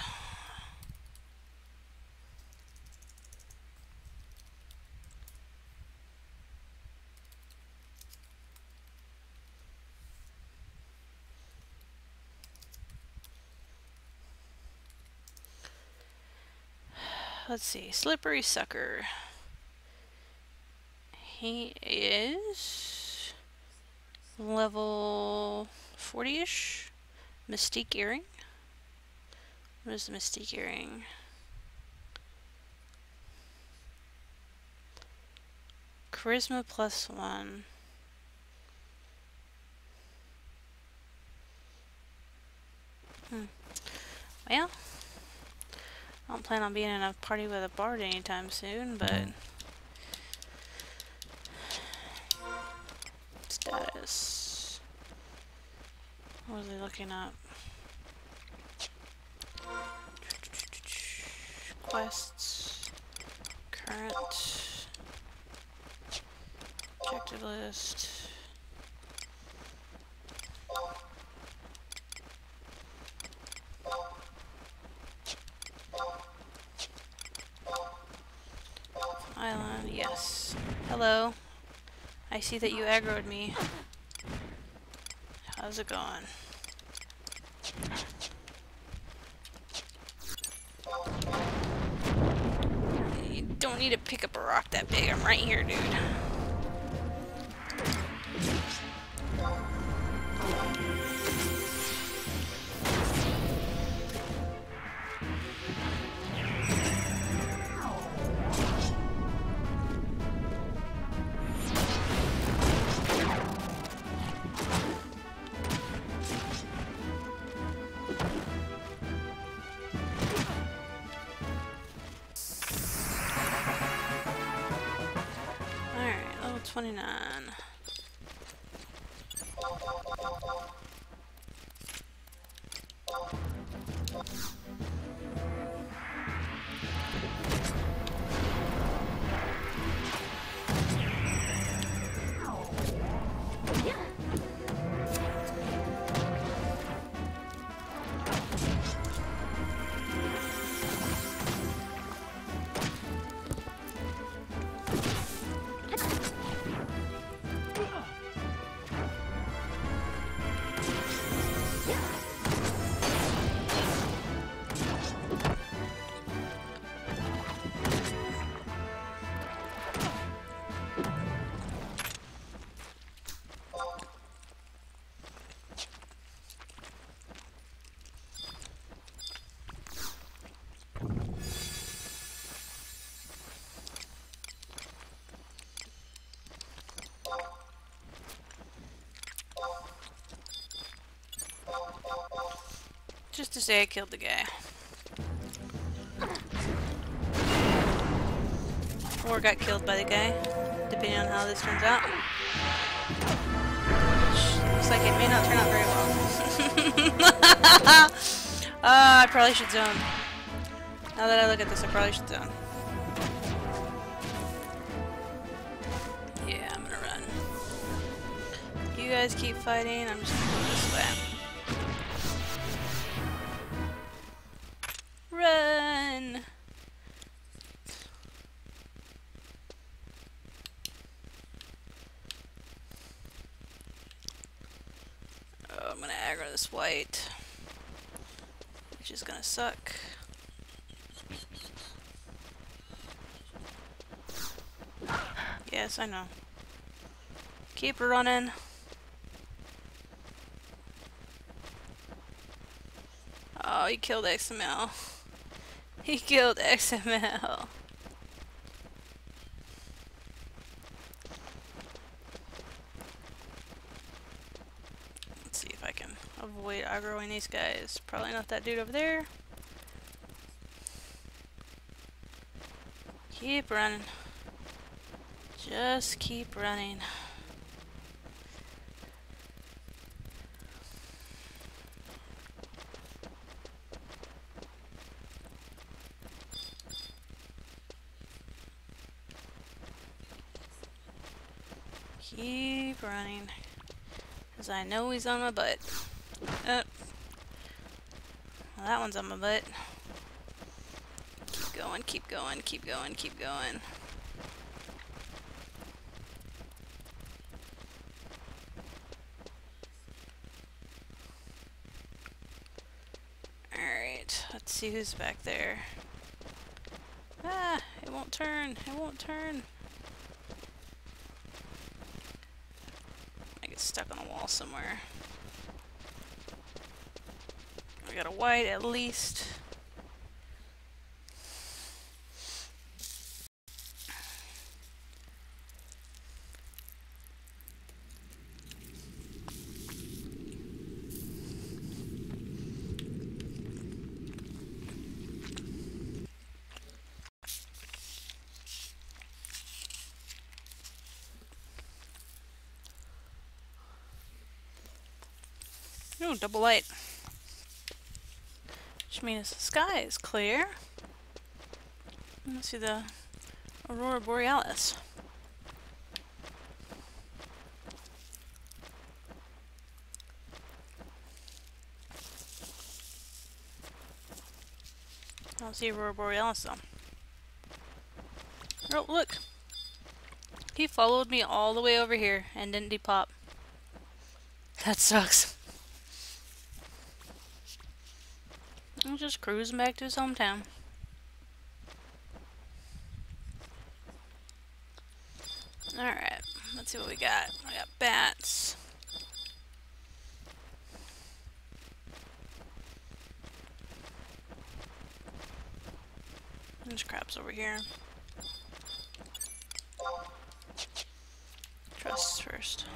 Let's see, slippery sucker. He is level 40-ish. Mystique earring. What is the mystique earring? Charisma +1. Well, I don't plan on being in a party with a bard anytime soon, but status. What are they looking up? Quests. Current. Objective list. Island, yes. Hello. I see that you aggroed me. How's it going? You don't need to pick up a rock that big. I'm right here, dude. Alright, level 29. to say I killed the guy. Or got killed by the guy, depending on how this turns out. Which looks like it may not turn out very well. I probably should zone. Now that I look at this, I probably should zone. Yeah, I'm gonna run. You guys keep fighting, I'm just gonna go this way. Run! Oh, I'm gonna aggro this white, which is gonna suck. Yes, I know. Keep running. Oh, he killed XML. He killed XML. Let's see if I can avoid aggroing these guys. Probably not that dude over there. Keep running. Just keep running. Keep running. Because I know he's on my butt. Well, that one's on my butt. Keep going, keep going, keep going, keep going. Alright, let's see who's back there. Ah, it won't turn, it won't turn. I get stuck on a wall somewhere. I got a white at least. Ooh, double light. Which means the sky is clear. Let's see the Aurora Borealis. I don't see Aurora Borealis though. Oh, look! He followed me all the way over here and didn't depop. That sucks. I'm just cruising back to his hometown. Alright, let's see what we got. We got bats. There's crabs over here. Trusts first.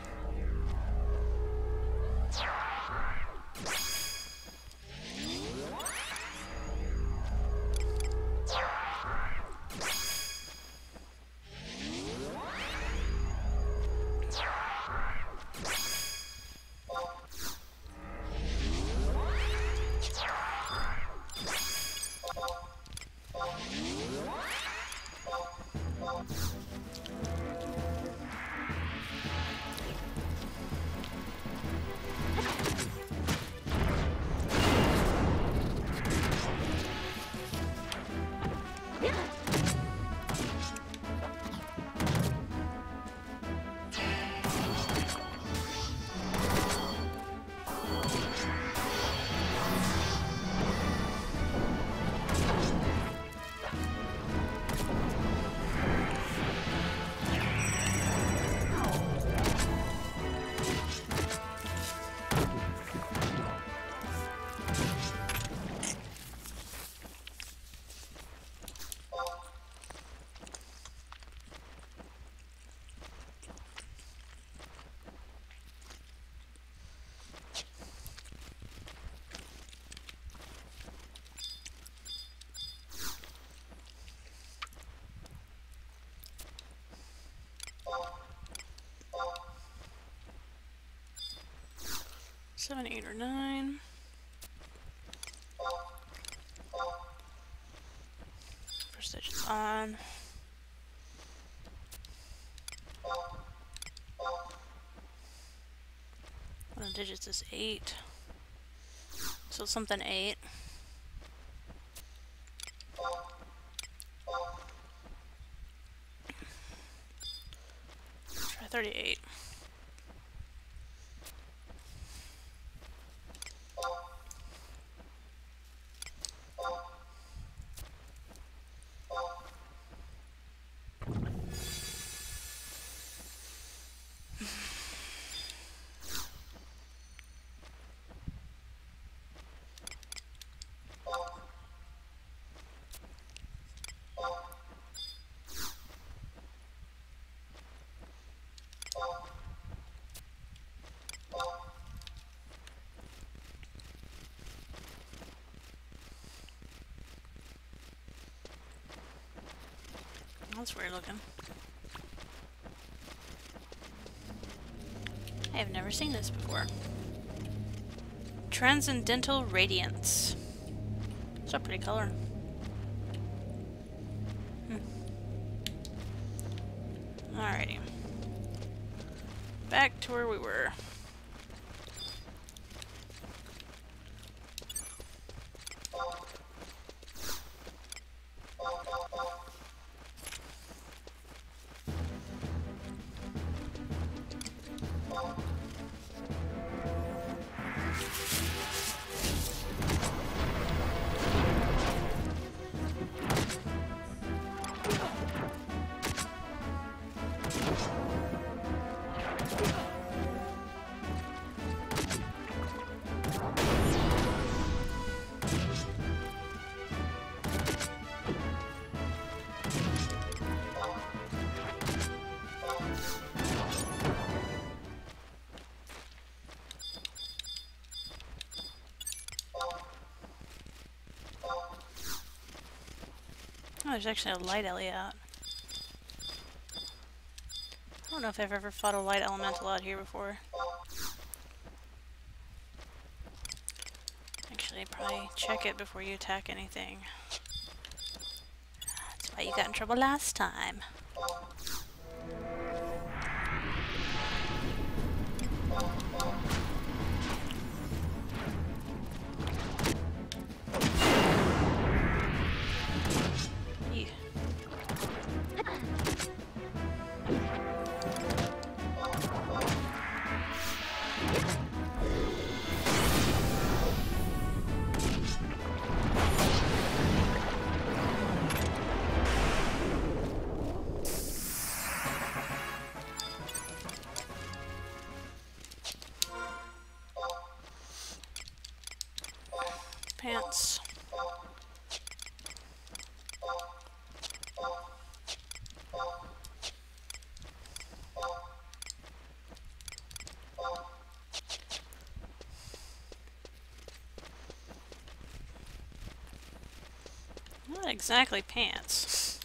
7, 8, or 9. First digit's on. One of the digits is 8. So something 8. Try 38. That's weird looking. I have never seen this before. Transcendental Radiance. It's a pretty color. Alrighty. Back to where we were. Oh, there's actually a light alley out. I don't know if I've ever fought a light elemental out here before. Actually, probably check it before you attack anything. That's why you got in trouble last time. Pants. Not exactly pants.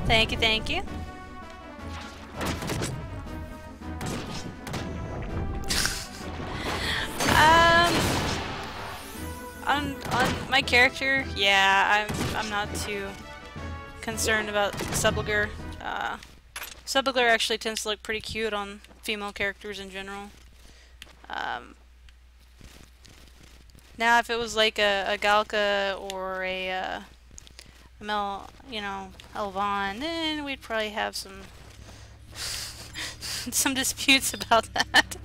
Thank you, thank you. On my character, yeah, I'm not too concerned about Subliger. Subliger actually tends to look pretty cute on female characters in general. Now, if it was like a Galka or a Mel, you know, Elvon, then we'd probably have some some disputes about that.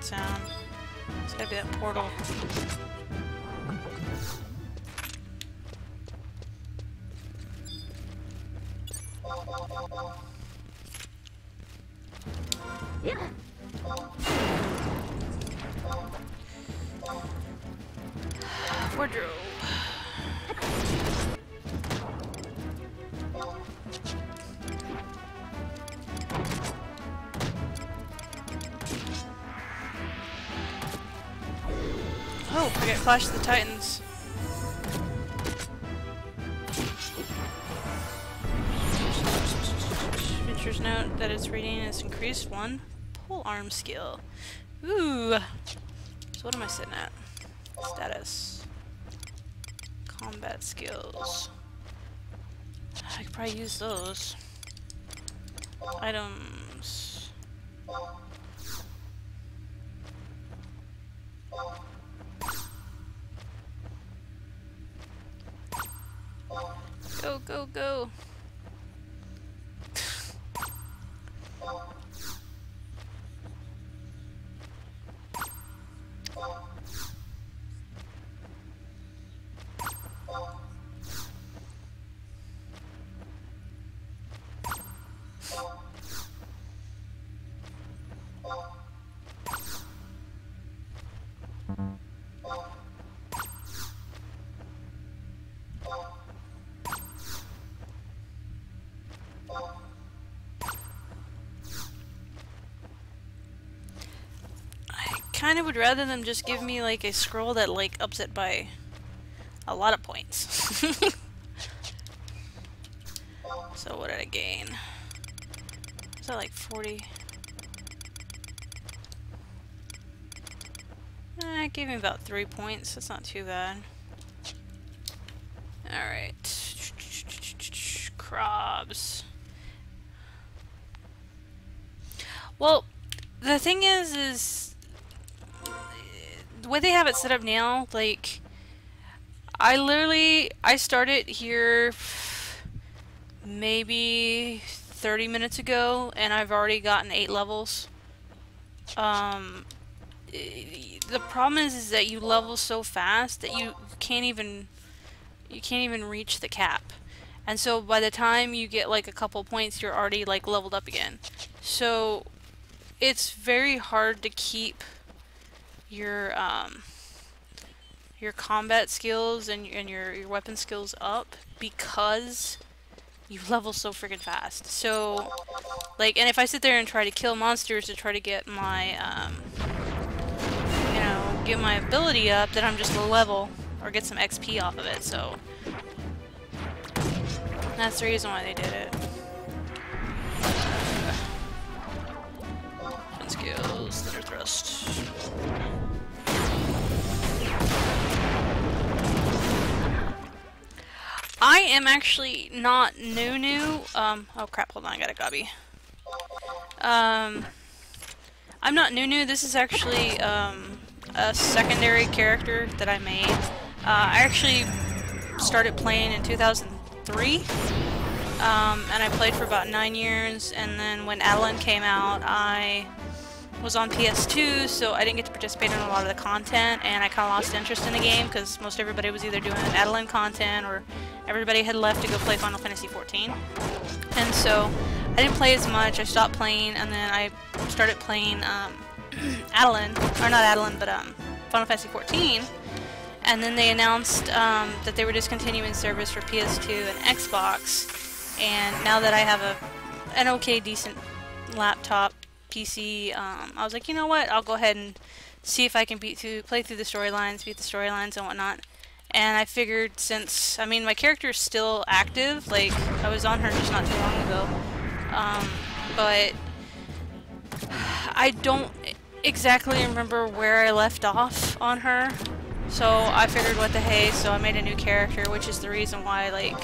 weird sound. It's gotta be that portal. Wardrobe. Oh, I got Clash of the Titans. Features note that its rating is increased 1 pole arm skill. Ooh. So what am I sitting at? Status. Combat skills. I could probably use those. Items. Go, go, go. Kind of would rather them just give me like a scroll that like ups it by a lot of points. So what did I gain? Is that like 40? It gave me about 3 points. That's not too bad. Alright. Crobs. Well, the thing is the way they have it set up now, like, I started here maybe 30 minutes ago, and I've already gotten 8 levels. The problem is that you level so fast that you can't even reach the cap. And so by the time you get like a couple points, you're already like leveled up again. So it's very hard to keep your combat skills and your weapon skills up because you level so freaking fast. So, like, and if I sit there and try to kill monsters to try to get my, you know, get my ability up, then I'm just low level or get some XP off of it. So that's the reason why they did it. Skills, Thunder Thrust. I am actually not new. Oh crap, hold on, I got a gobby. I'm not new. This is actually, a secondary character that I made. I actually started playing in 2003. And I played for about 9 years, and then when Adeline came out, I was on PS2, so I didn't get to participate in a lot of the content, and I kind of lost interest in the game because most everybody was either doing Adeline content or everybody had left to go play Final Fantasy XIV. And so I didn't play as much. I stopped playing, and then I started playing Adeline, or not Adeline, but Final Fantasy XIV. And then they announced that they were discontinuing service for PS2 and Xbox. And now that I have an okay, decent laptop, PC, I was like, you know what, I'll go ahead and see if I can play through the storylines, beat the storylines and whatnot. And I figured since, I mean, my character is still active, like, I was on her just not too long ago, but I don't exactly remember where I left off on her, so I figured what the hey, so I made a new character, which is the reason why, like,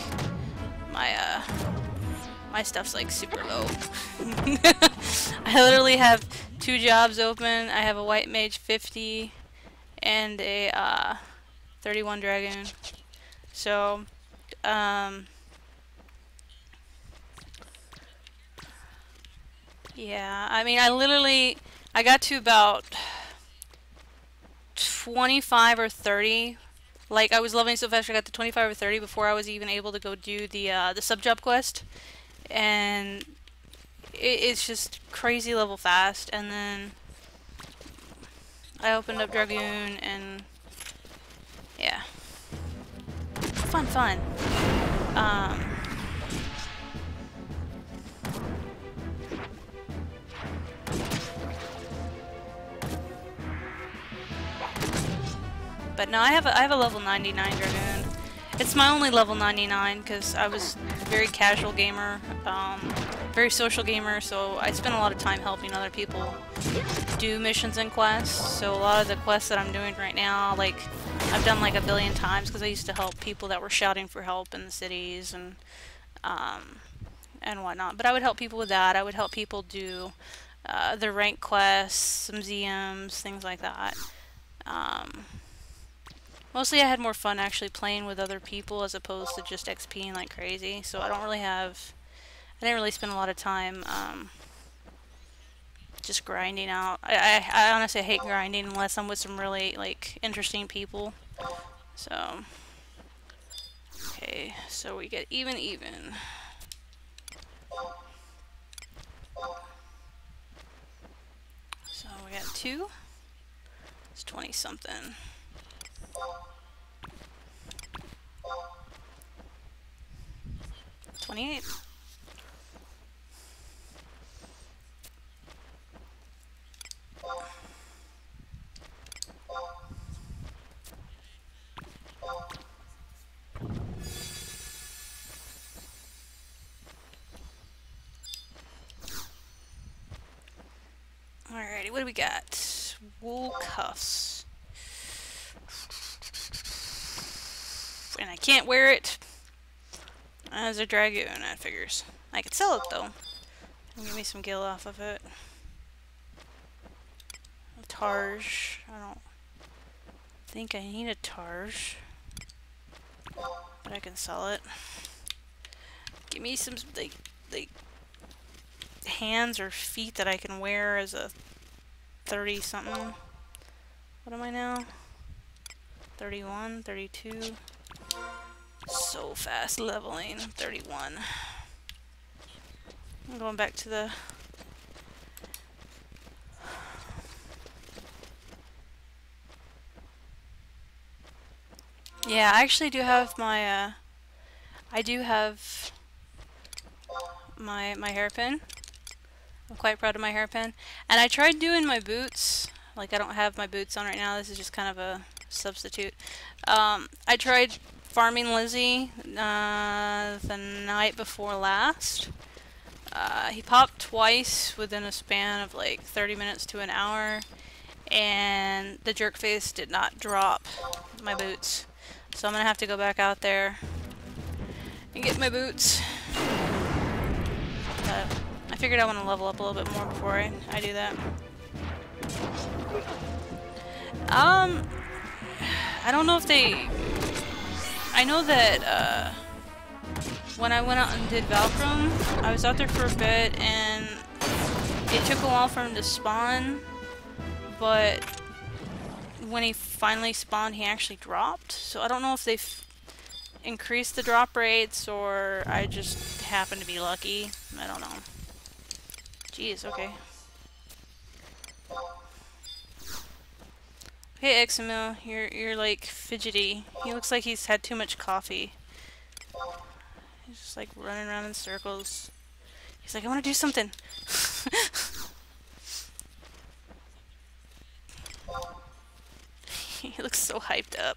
my stuff's like super low. I literally have 2 jobs open. I have a White Mage 50 and a 31 Dragoon. So, yeah, I mean, I got to about 25 or 30. Like, I was leveling so fast I got to 25 or 30 before I was even able to go do the sub-job quest. And it's just crazy level fast. And then I opened up Dragoon and yeah. Fun, fun. But no, I have a level 99 Dragoon. It's my only level 99 because I was a very casual gamer, very social gamer, so I spent a lot of time helping other people do missions in quests. So a lot of the quests that I'm doing right now, like, I've done like a billion times because I used to help people that were shouting for help in the cities and whatnot. But I would help people with that. I would help people do the rank quests, some ZMs, things like that. Mostly I had more fun actually playing with other people as opposed to just XPing like crazy. So I didn't really spend a lot of time just grinding out. I honestly hate grinding unless I'm with some really like interesting people. So okay, so we get even. So we got 2. It's 20 something. $28. Alrighty, what do we got? Wool cuffs. And I can't wear it as a Dragoon, that figures. I could sell it though. And give me some gil off of it. A Targe. I don't think I need a Targe. But I can sell it. Give me some like hands or feet that I can wear as a 30 something. What am I now? 31, 32. So fast leveling. 31. I'm going back to the yeah, I actually do have my I do have my hairpin. I'm quite proud of my hairpin. And I tried doing my boots. Like, I don't have my boots on right now. This is just kind of a substitute. I tried farming Lizzie the night before last. He popped twice within a span of like 30 minutes to an hour. And the jerkface did not drop my boots. So I'm going to have to go back out there and get my boots. I figured I want to level up a little bit more before I do that. I don't know if they... I know that when I went out and did Valkyrum, I was out there for a bit and it took a while for him to spawn, but when he finally spawned he actually dropped. So I don't know if they've increased the drop rates or I just happened to be lucky. I don't know. Jeez, okay. Hey XML, you're like fidgety. He looks like he's had too much coffee. He's just like running around in circles. He's like, I want to do something. He looks so hyped up.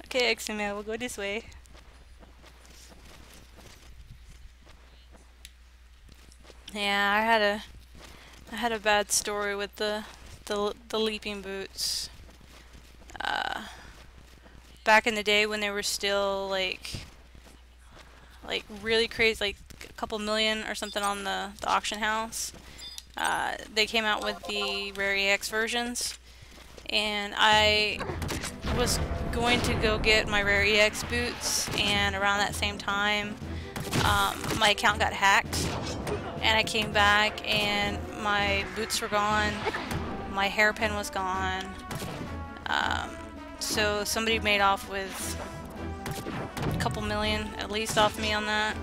Okay, XML, we'll go this way. Yeah, I had a bad story with the leaping boots. Back in the day when they were still like really crazy, like a couple million or something on the auction house. They came out with the Rare EX versions, and I was going to go get my Rare EX boots, and around that same time my account got hacked and I came back and my boots were gone, My hairpin was gone. So somebody made off with a couple million at least off me on that.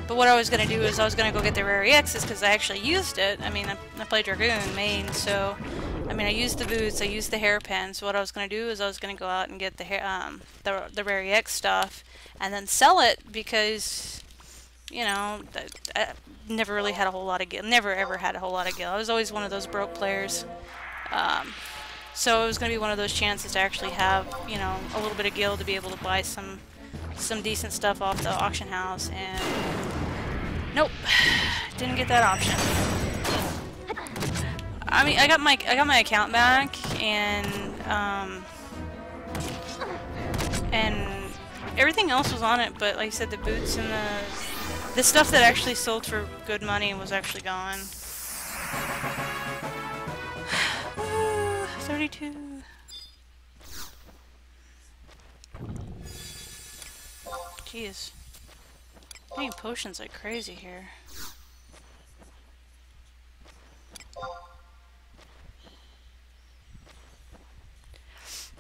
But what I was going to do is I was going to go get the rare EXs because I actually used it. I mean, I played Dragoon main, so I mean, I used the boots, I used the hairpin. So what I was going to do is I was going to go out and get the rare EX stuff and then sell it because, you know, I never really had a whole lot of gil. Never ever had a whole lot of gil. I was always one of those broke players. So it was going to be one of those chances to actually have, you know, a little bit of gil to be able to buy some decent stuff off the auction house, and nope, didn't get that option. I mean, I got my account back, and everything else was on it, but like I said, the boots and the stuff that actually sold for good money was actually gone. 32. Jeez. Getting potions like crazy here.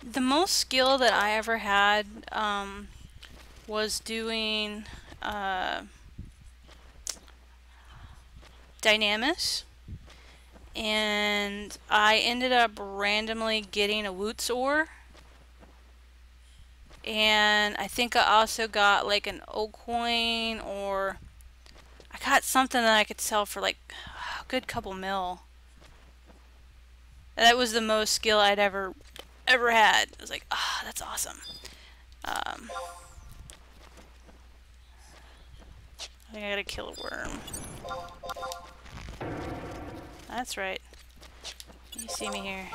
The most skill that I ever had was doing Dynamis. And I ended up randomly getting a Wootz ore. And I think I also got like an oak coin, or I got something that I could sell for like a good couple mil. And that was the most skill I'd ever had. I was like, ah, oh, that's awesome. I think I gotta kill a worm. That's right. You see me here.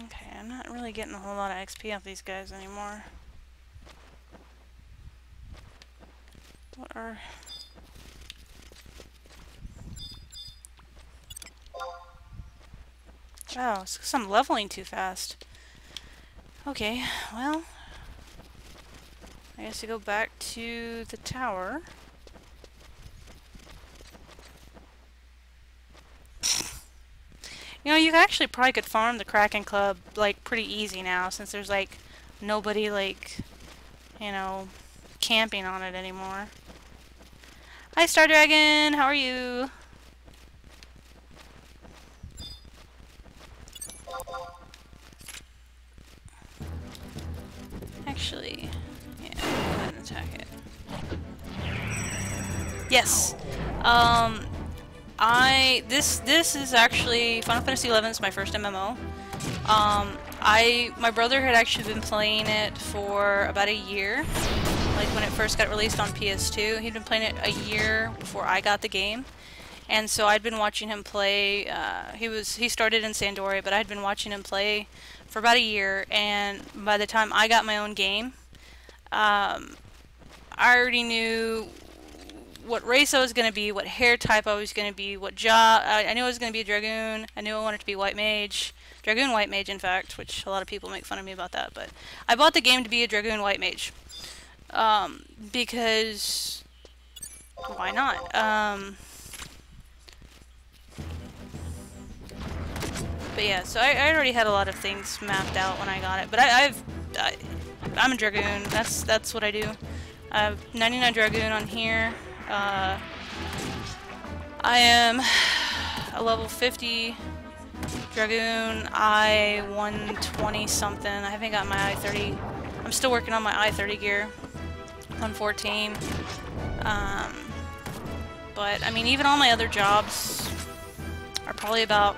Okay, I'm not really getting a whole lot of XP off these guys anymore. What are... Oh, it's because I'm leveling too fast. Okay, well... I guess to go back to the tower. You know, you actually probably could farm the Kraken Club, like, pretty easy now, since there's, like, nobody, like, you know, camping on it anymore. Hi, Star Dragon! How are you? Actually, yeah, go ahead and attack it. Yes! This is actually Final Fantasy XI is my first MMO. My brother had actually been playing it for about a year, like when it first got released on PS2. He'd been playing it a year before I got the game, and so I'd been watching him play. He started in Sandoria, but I'd been watching him play for about a year, and by the time I got my own game, I already knew what race I was going to be, what hair type I was going to be, what job. I knew I was going to be a Dragoon. I knew I wanted to be White Mage. Dragoon White Mage, in fact, which a lot of people make fun of me about that, but I bought the game to be a Dragoon White Mage. Because... why not? But yeah, so I already had a lot of things mapped out when I got it, but I'm a Dragoon. That's what I do. I have 99 Dragoon on here. I am a level 50 Dragoon, I 120 something. I haven't got my I-30. I'm still working on my I-30 gear. 114. But, I mean, even all my other jobs are probably about...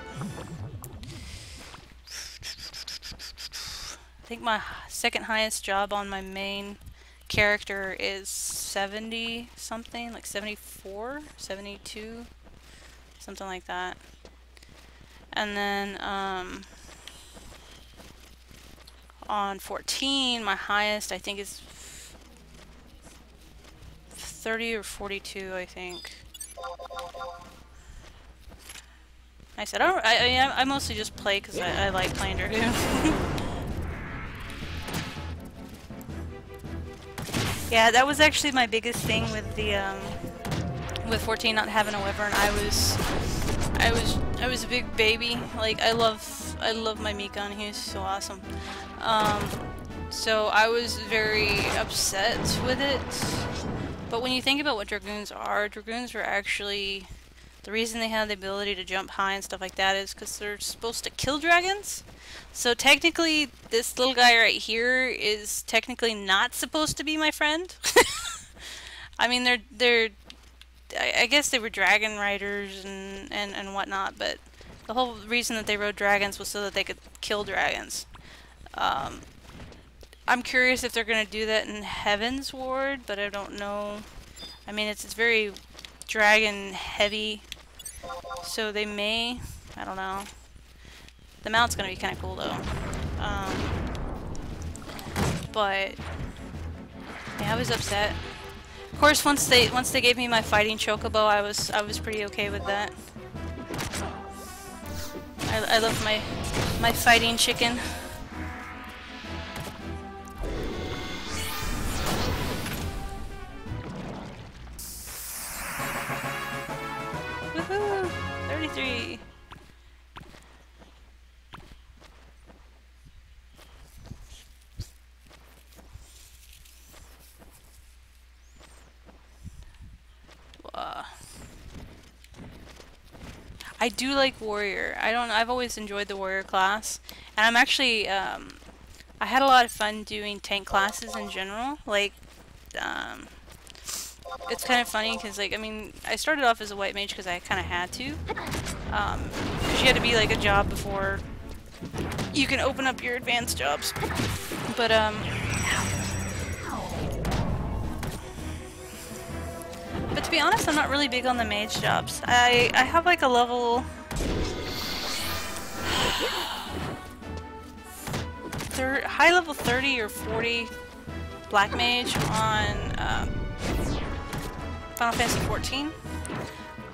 I think my second highest job on my main character is 70 something, like 74, 72, something like that. And then on 14, my highest I think is 30 or 42, I think. I said, I mostly just play because I like playing Dragoon. Yeah, that was actually my biggest thing with the, with 14 not having a wyvern. I was a big baby. Like, I love my Mikon. He's so awesome. So I was very upset with it. But when you think about what Dragoons are actually... The reason they have the ability to jump high and stuff like that is because they're supposed to kill dragons. So technically, this little guy right here is technically not supposed to be my friend. I mean, I guess they were dragon riders and whatnot, but the whole reason that they rode dragons was so that they could kill dragons. I'm curious if they're going to do that in Heaven's Ward, but I don't know. I mean, it's very dragon heavy. So they may, I don't know. The mount's gonna be kind of cool though. But yeah, I was upset. Of course, once they gave me my fighting chocobo, I was pretty okay with that. I love my fighting chicken. Woohoo! 33! I do like warrior. I've always enjoyed the warrior class. And I'm actually, I had a lot of fun doing tank classes in general. Like, it's kind of funny because, like, I mean, I started off as a white mage because I kind of had to. Because you had to be, like, a job before you can open up your advanced jobs. But, to be honest, I'm not really big on the mage jobs. I have, like, a level... high level 30 or 40 black mage on, Final Fantasy 14,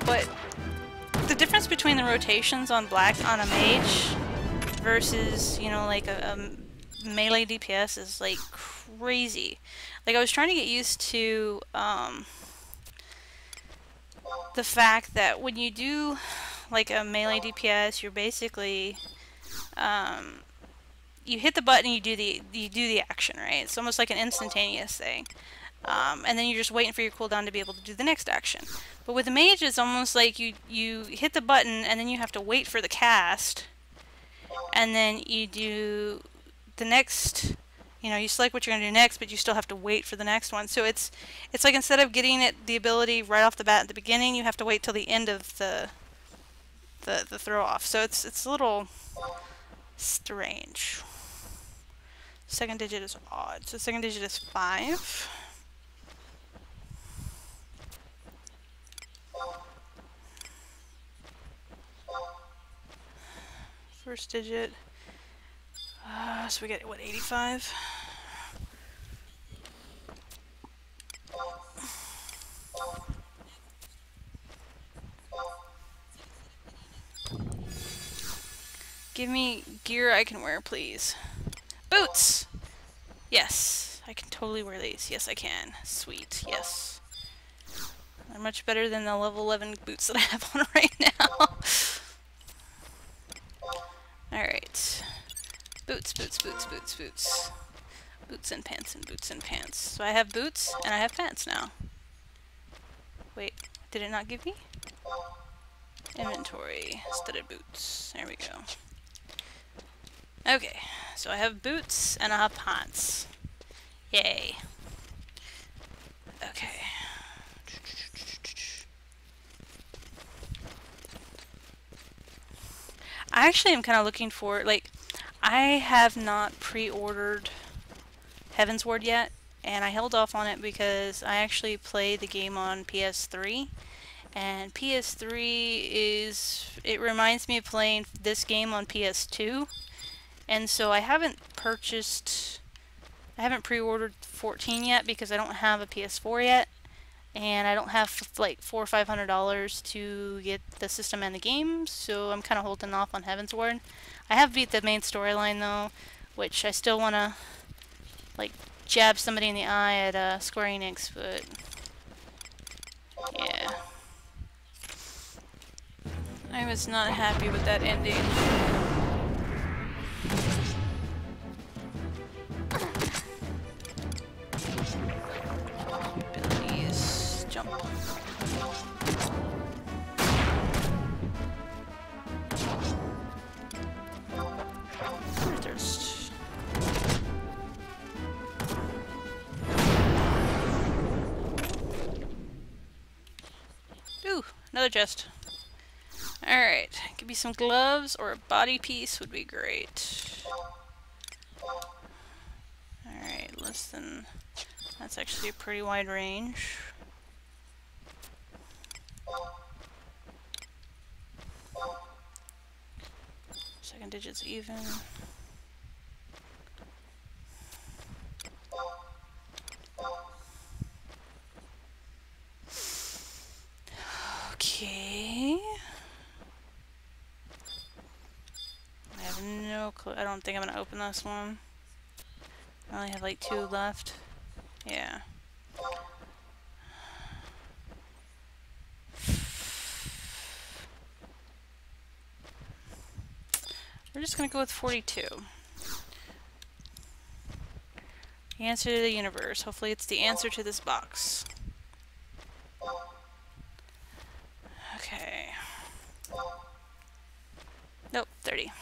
but the difference between the rotations on a mage versus, you know, like a melee DPS is like crazy. Like, I was trying to get used to the fact that when you do like a melee DPS, you're basically you hit the button and you do the action, right? It's almost like an instantaneous thing. And then you're just waiting for your cooldown to be able to do the next action. But with the mage, it's almost like you hit the button and then you have to wait for the cast, and then you do the next, you know, you select what you're going to do next, but you still have to wait for the next one. So it's like, instead of getting the ability right off the bat at the beginning, you have to wait till the end of the throw off. So it's a little strange. Second digit is odd. So second digit is 5. First digit. So we get, what, 85? Give me gear I can wear, please. Boots! Yes, I can totally wear these. Yes, I can. Sweet, yes. They're much better than the level 11 boots that I have on right now. Alright. Boots, boots, boots, boots, boots. Boots and pants and boots and pants. So I have boots and I have pants now. Wait, did it not give me? Inventory, studded boots. There we go. Okay, so I have boots and I have pants. Yay. Okay. I actually am kind of looking for, like, I have not pre-ordered Heaven's Ward yet, and I held off on it because I actually play the game on PS3, and PS3 it reminds me of playing this game on PS2, and so I haven't pre-ordered 14 yet because I don't have a PS4 yet, and I don't have like $400 or $500 to get the system and the game, so I'm kind of holding off on Heavensward. I have beat the main storyline though, which I still want to like jab somebody in the eye at Square Enix, but yeah. I was not happy with that ending. Abilities. Jump. Thirst. Ooh, another chest. Alright, give me some gloves or a body piece would be great. Alright, less than... That's actually a pretty wide range. Second digit's even. Okay. I have no clue. I don't think I'm gonna open this one. I only have like 2 left. Yeah. We're just gonna go with 42. The answer to the universe. Hopefully it's the answer to this box. Okay. Nope, 30.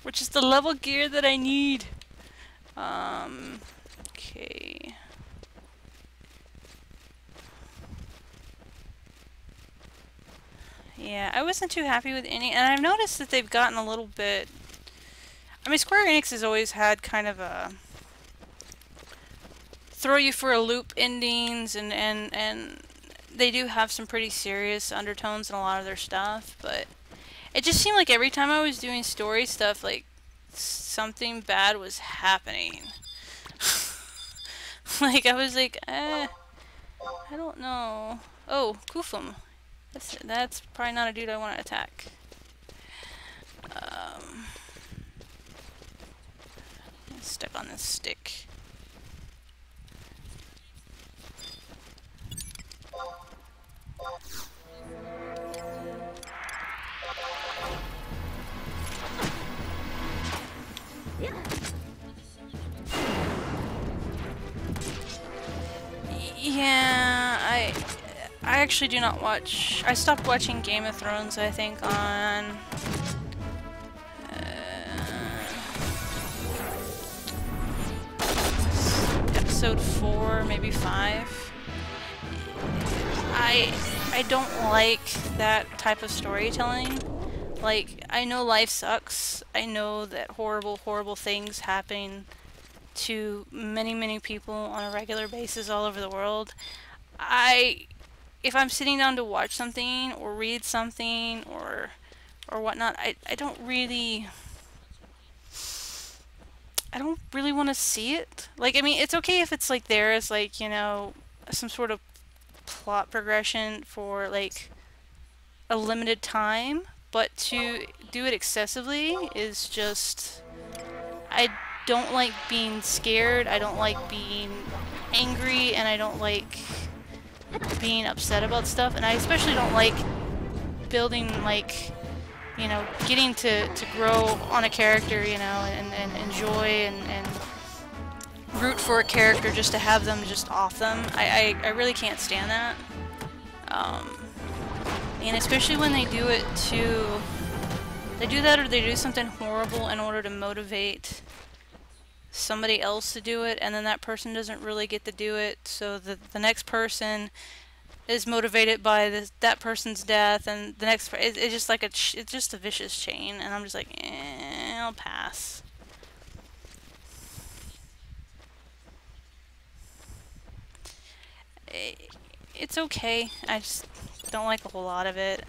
Which is the level gear that I need. Okay. Yeah, I wasn't too happy with any, and I've noticed that they've gotten a little bit... I mean, Square Enix has always had kind of a... throw you for a loop endings, and they do have some pretty serious undertones in a lot of their stuff, but it just seemed like every time I was doing story stuff, like, something bad was happening. Like, I was like, I don't know. Oh, Kufum. That's probably not a dude I want to attack. Step on this stick. Yeah, I actually do not watch... I stopped watching Game of Thrones, I think, on... episode 4, maybe 5. I don't like that type of storytelling. Like, I know life sucks. I know that horrible, horrible things happen to many, many people on a regular basis all over the world. If I'm sitting down to watch something or read something or whatnot, I don't really want to see it. Like, I mean, it's okay if it's like there as like, you know, some sort of plot progression for like a limited time, but to do it excessively is just... I don't like being scared, I don't like being angry, and I don't like being upset about stuff, and I especially don't like building, like, you know, getting to grow on a character, you know, and enjoy and root for a character just to have them just off them. I really can't stand that. And especially when they do it to... They do that or they do something horrible in order to motivate somebody else to do it, and then that person doesn't really get to do it, so the next person is motivated by that person's death, and the next... It's just like it's just a vicious chain, and I'm just like, I'll pass. It's okay. I just don't like a whole lot of it.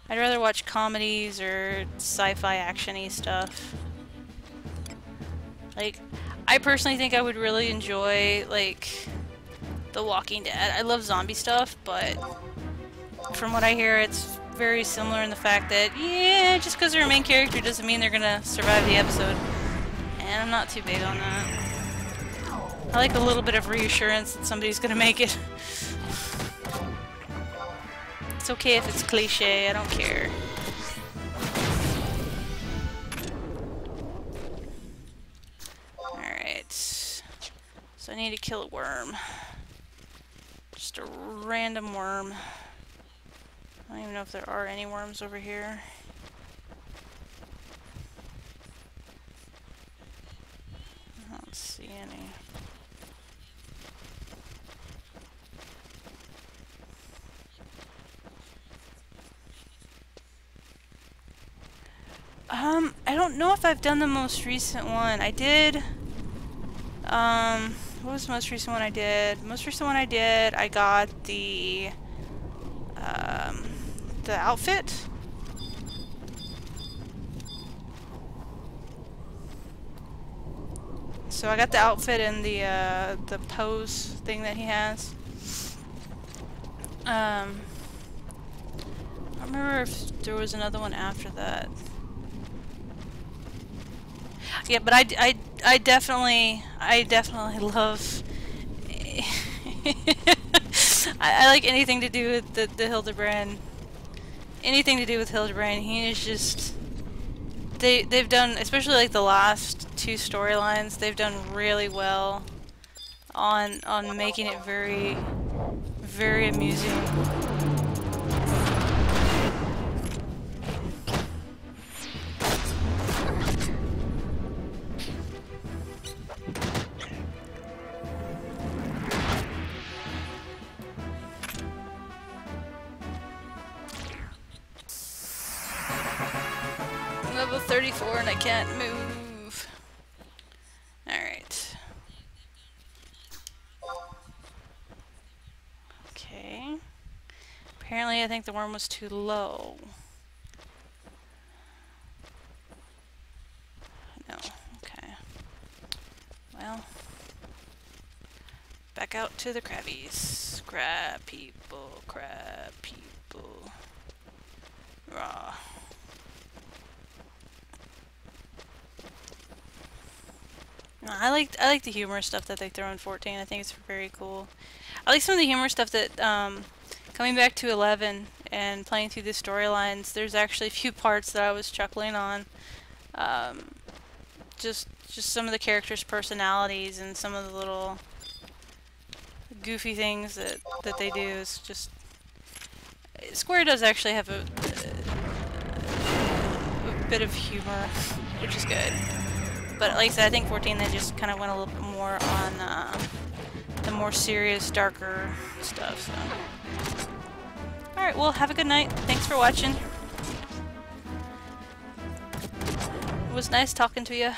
I'd rather watch comedies or sci-fi action-y stuff. Like, I personally think I would really enjoy, like, The Walking Dead. I love zombie stuff, but from what I hear, it's very similar in the fact that, yeah, just because they're a main character doesn't mean they're gonna survive the episode. And I'm not too big on that. I like a little bit of reassurance that somebody's gonna make it. It's okay if it's cliche, I don't care. Alright. So I need to kill a worm. Just a random worm. I don't even know if there are any worms over here. I don't see any. I don't know if I've done the most recent one. I did, what was the most recent one I did? The most recent one I did, I got the outfit. So I got the outfit and the pose thing that he has. I don't remember if there was another one after that. Yeah, but I definitely love. I like anything to do with the Hildebrand. Anything to do with Hildebrand. He is just. They've done, especially like the last two storylines, they've done really well on making it very, very amusing. Level 34 and I can't move. Alright. Okay. Apparently I think the worm was too low. No. Okay. Well. Back out to the crabbies. Crab people. Crab people. Raw. I like the humor stuff that they throw in 14. I think it's very cool. I like some of the humor stuff that coming back to 11 and playing through the storylines. There's actually a few parts that I was chuckling on. Just some of the characters' personalities and some of the little goofy things that they do. Is just Square does actually have a bit of humor, which is good. But like I said, I think 14 they just kind of went a little bit more on the more serious, darker stuff. So. Alright, well, have a good night. Thanks for watching. It was nice talking to you.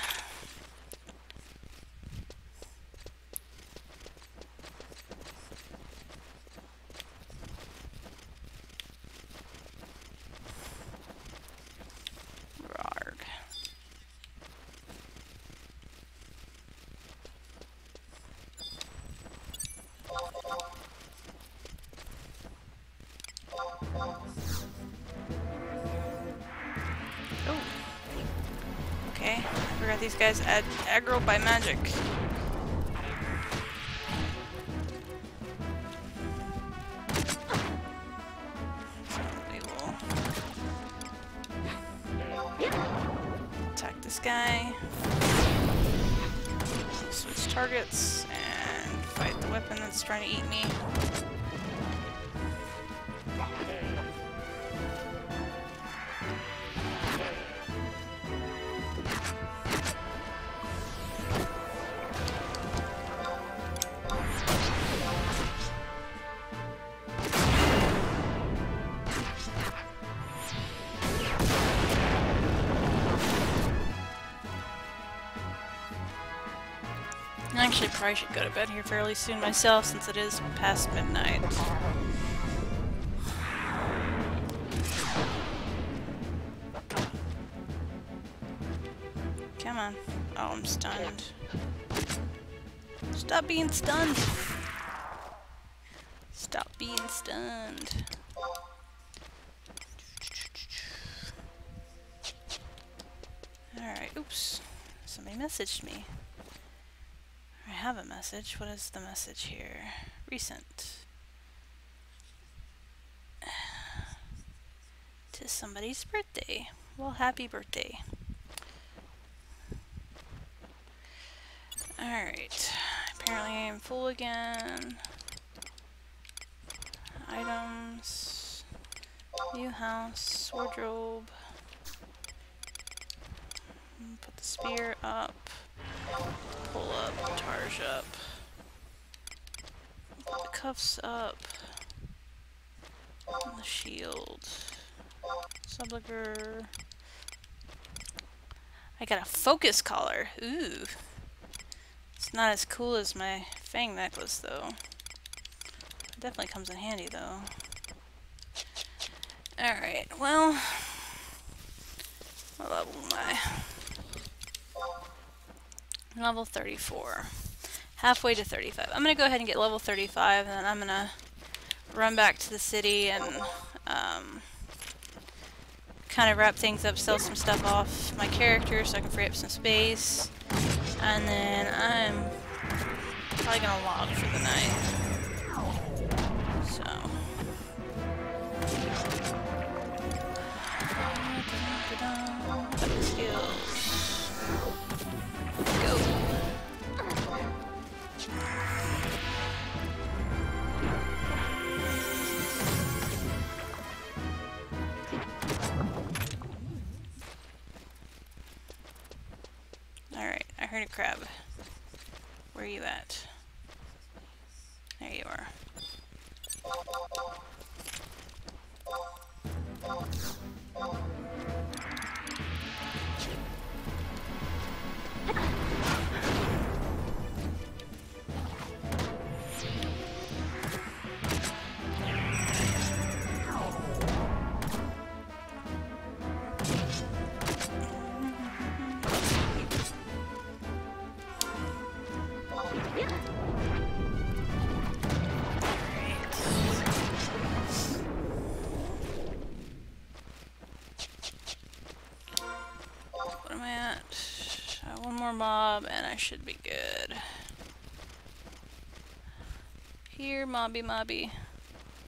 Oh. Okay, I forgot these guys add aggro by magic. So we will attack this guy. Switch targets and fight the weapon that's trying to eat me. Actually, probably should go to bed here fairly soon myself, since it is past midnight. Come on. Oh, I'm stunned. Stop being stunned. Stop being stunned. Alright, oops. Somebody messaged me. I have a message. What is the message here? Recent. Tis somebody's birthday. Well, happy birthday. Alright. Apparently I'm full again. Items. View house. Wardrobe. Put the spear up. Pull up. Targe up. Put the cuffs up. And the shield. Subliger. I got a focus collar. Ooh. It's not as cool as my fang necklace, though. It definitely comes in handy, though. Alright, well... what level am I? Level 34. Halfway to 35. I'm gonna go ahead and get level 35, and then I'm gonna run back to the city and kind of wrap things up, sell some stuff off my character so I can free up some space. And then I'm probably gonna log for the night. So. Skills. Go. Alright, I heard a crab. Where are you at? There you are. What am I at? One more mob and I should be good. Here, mobby mobby.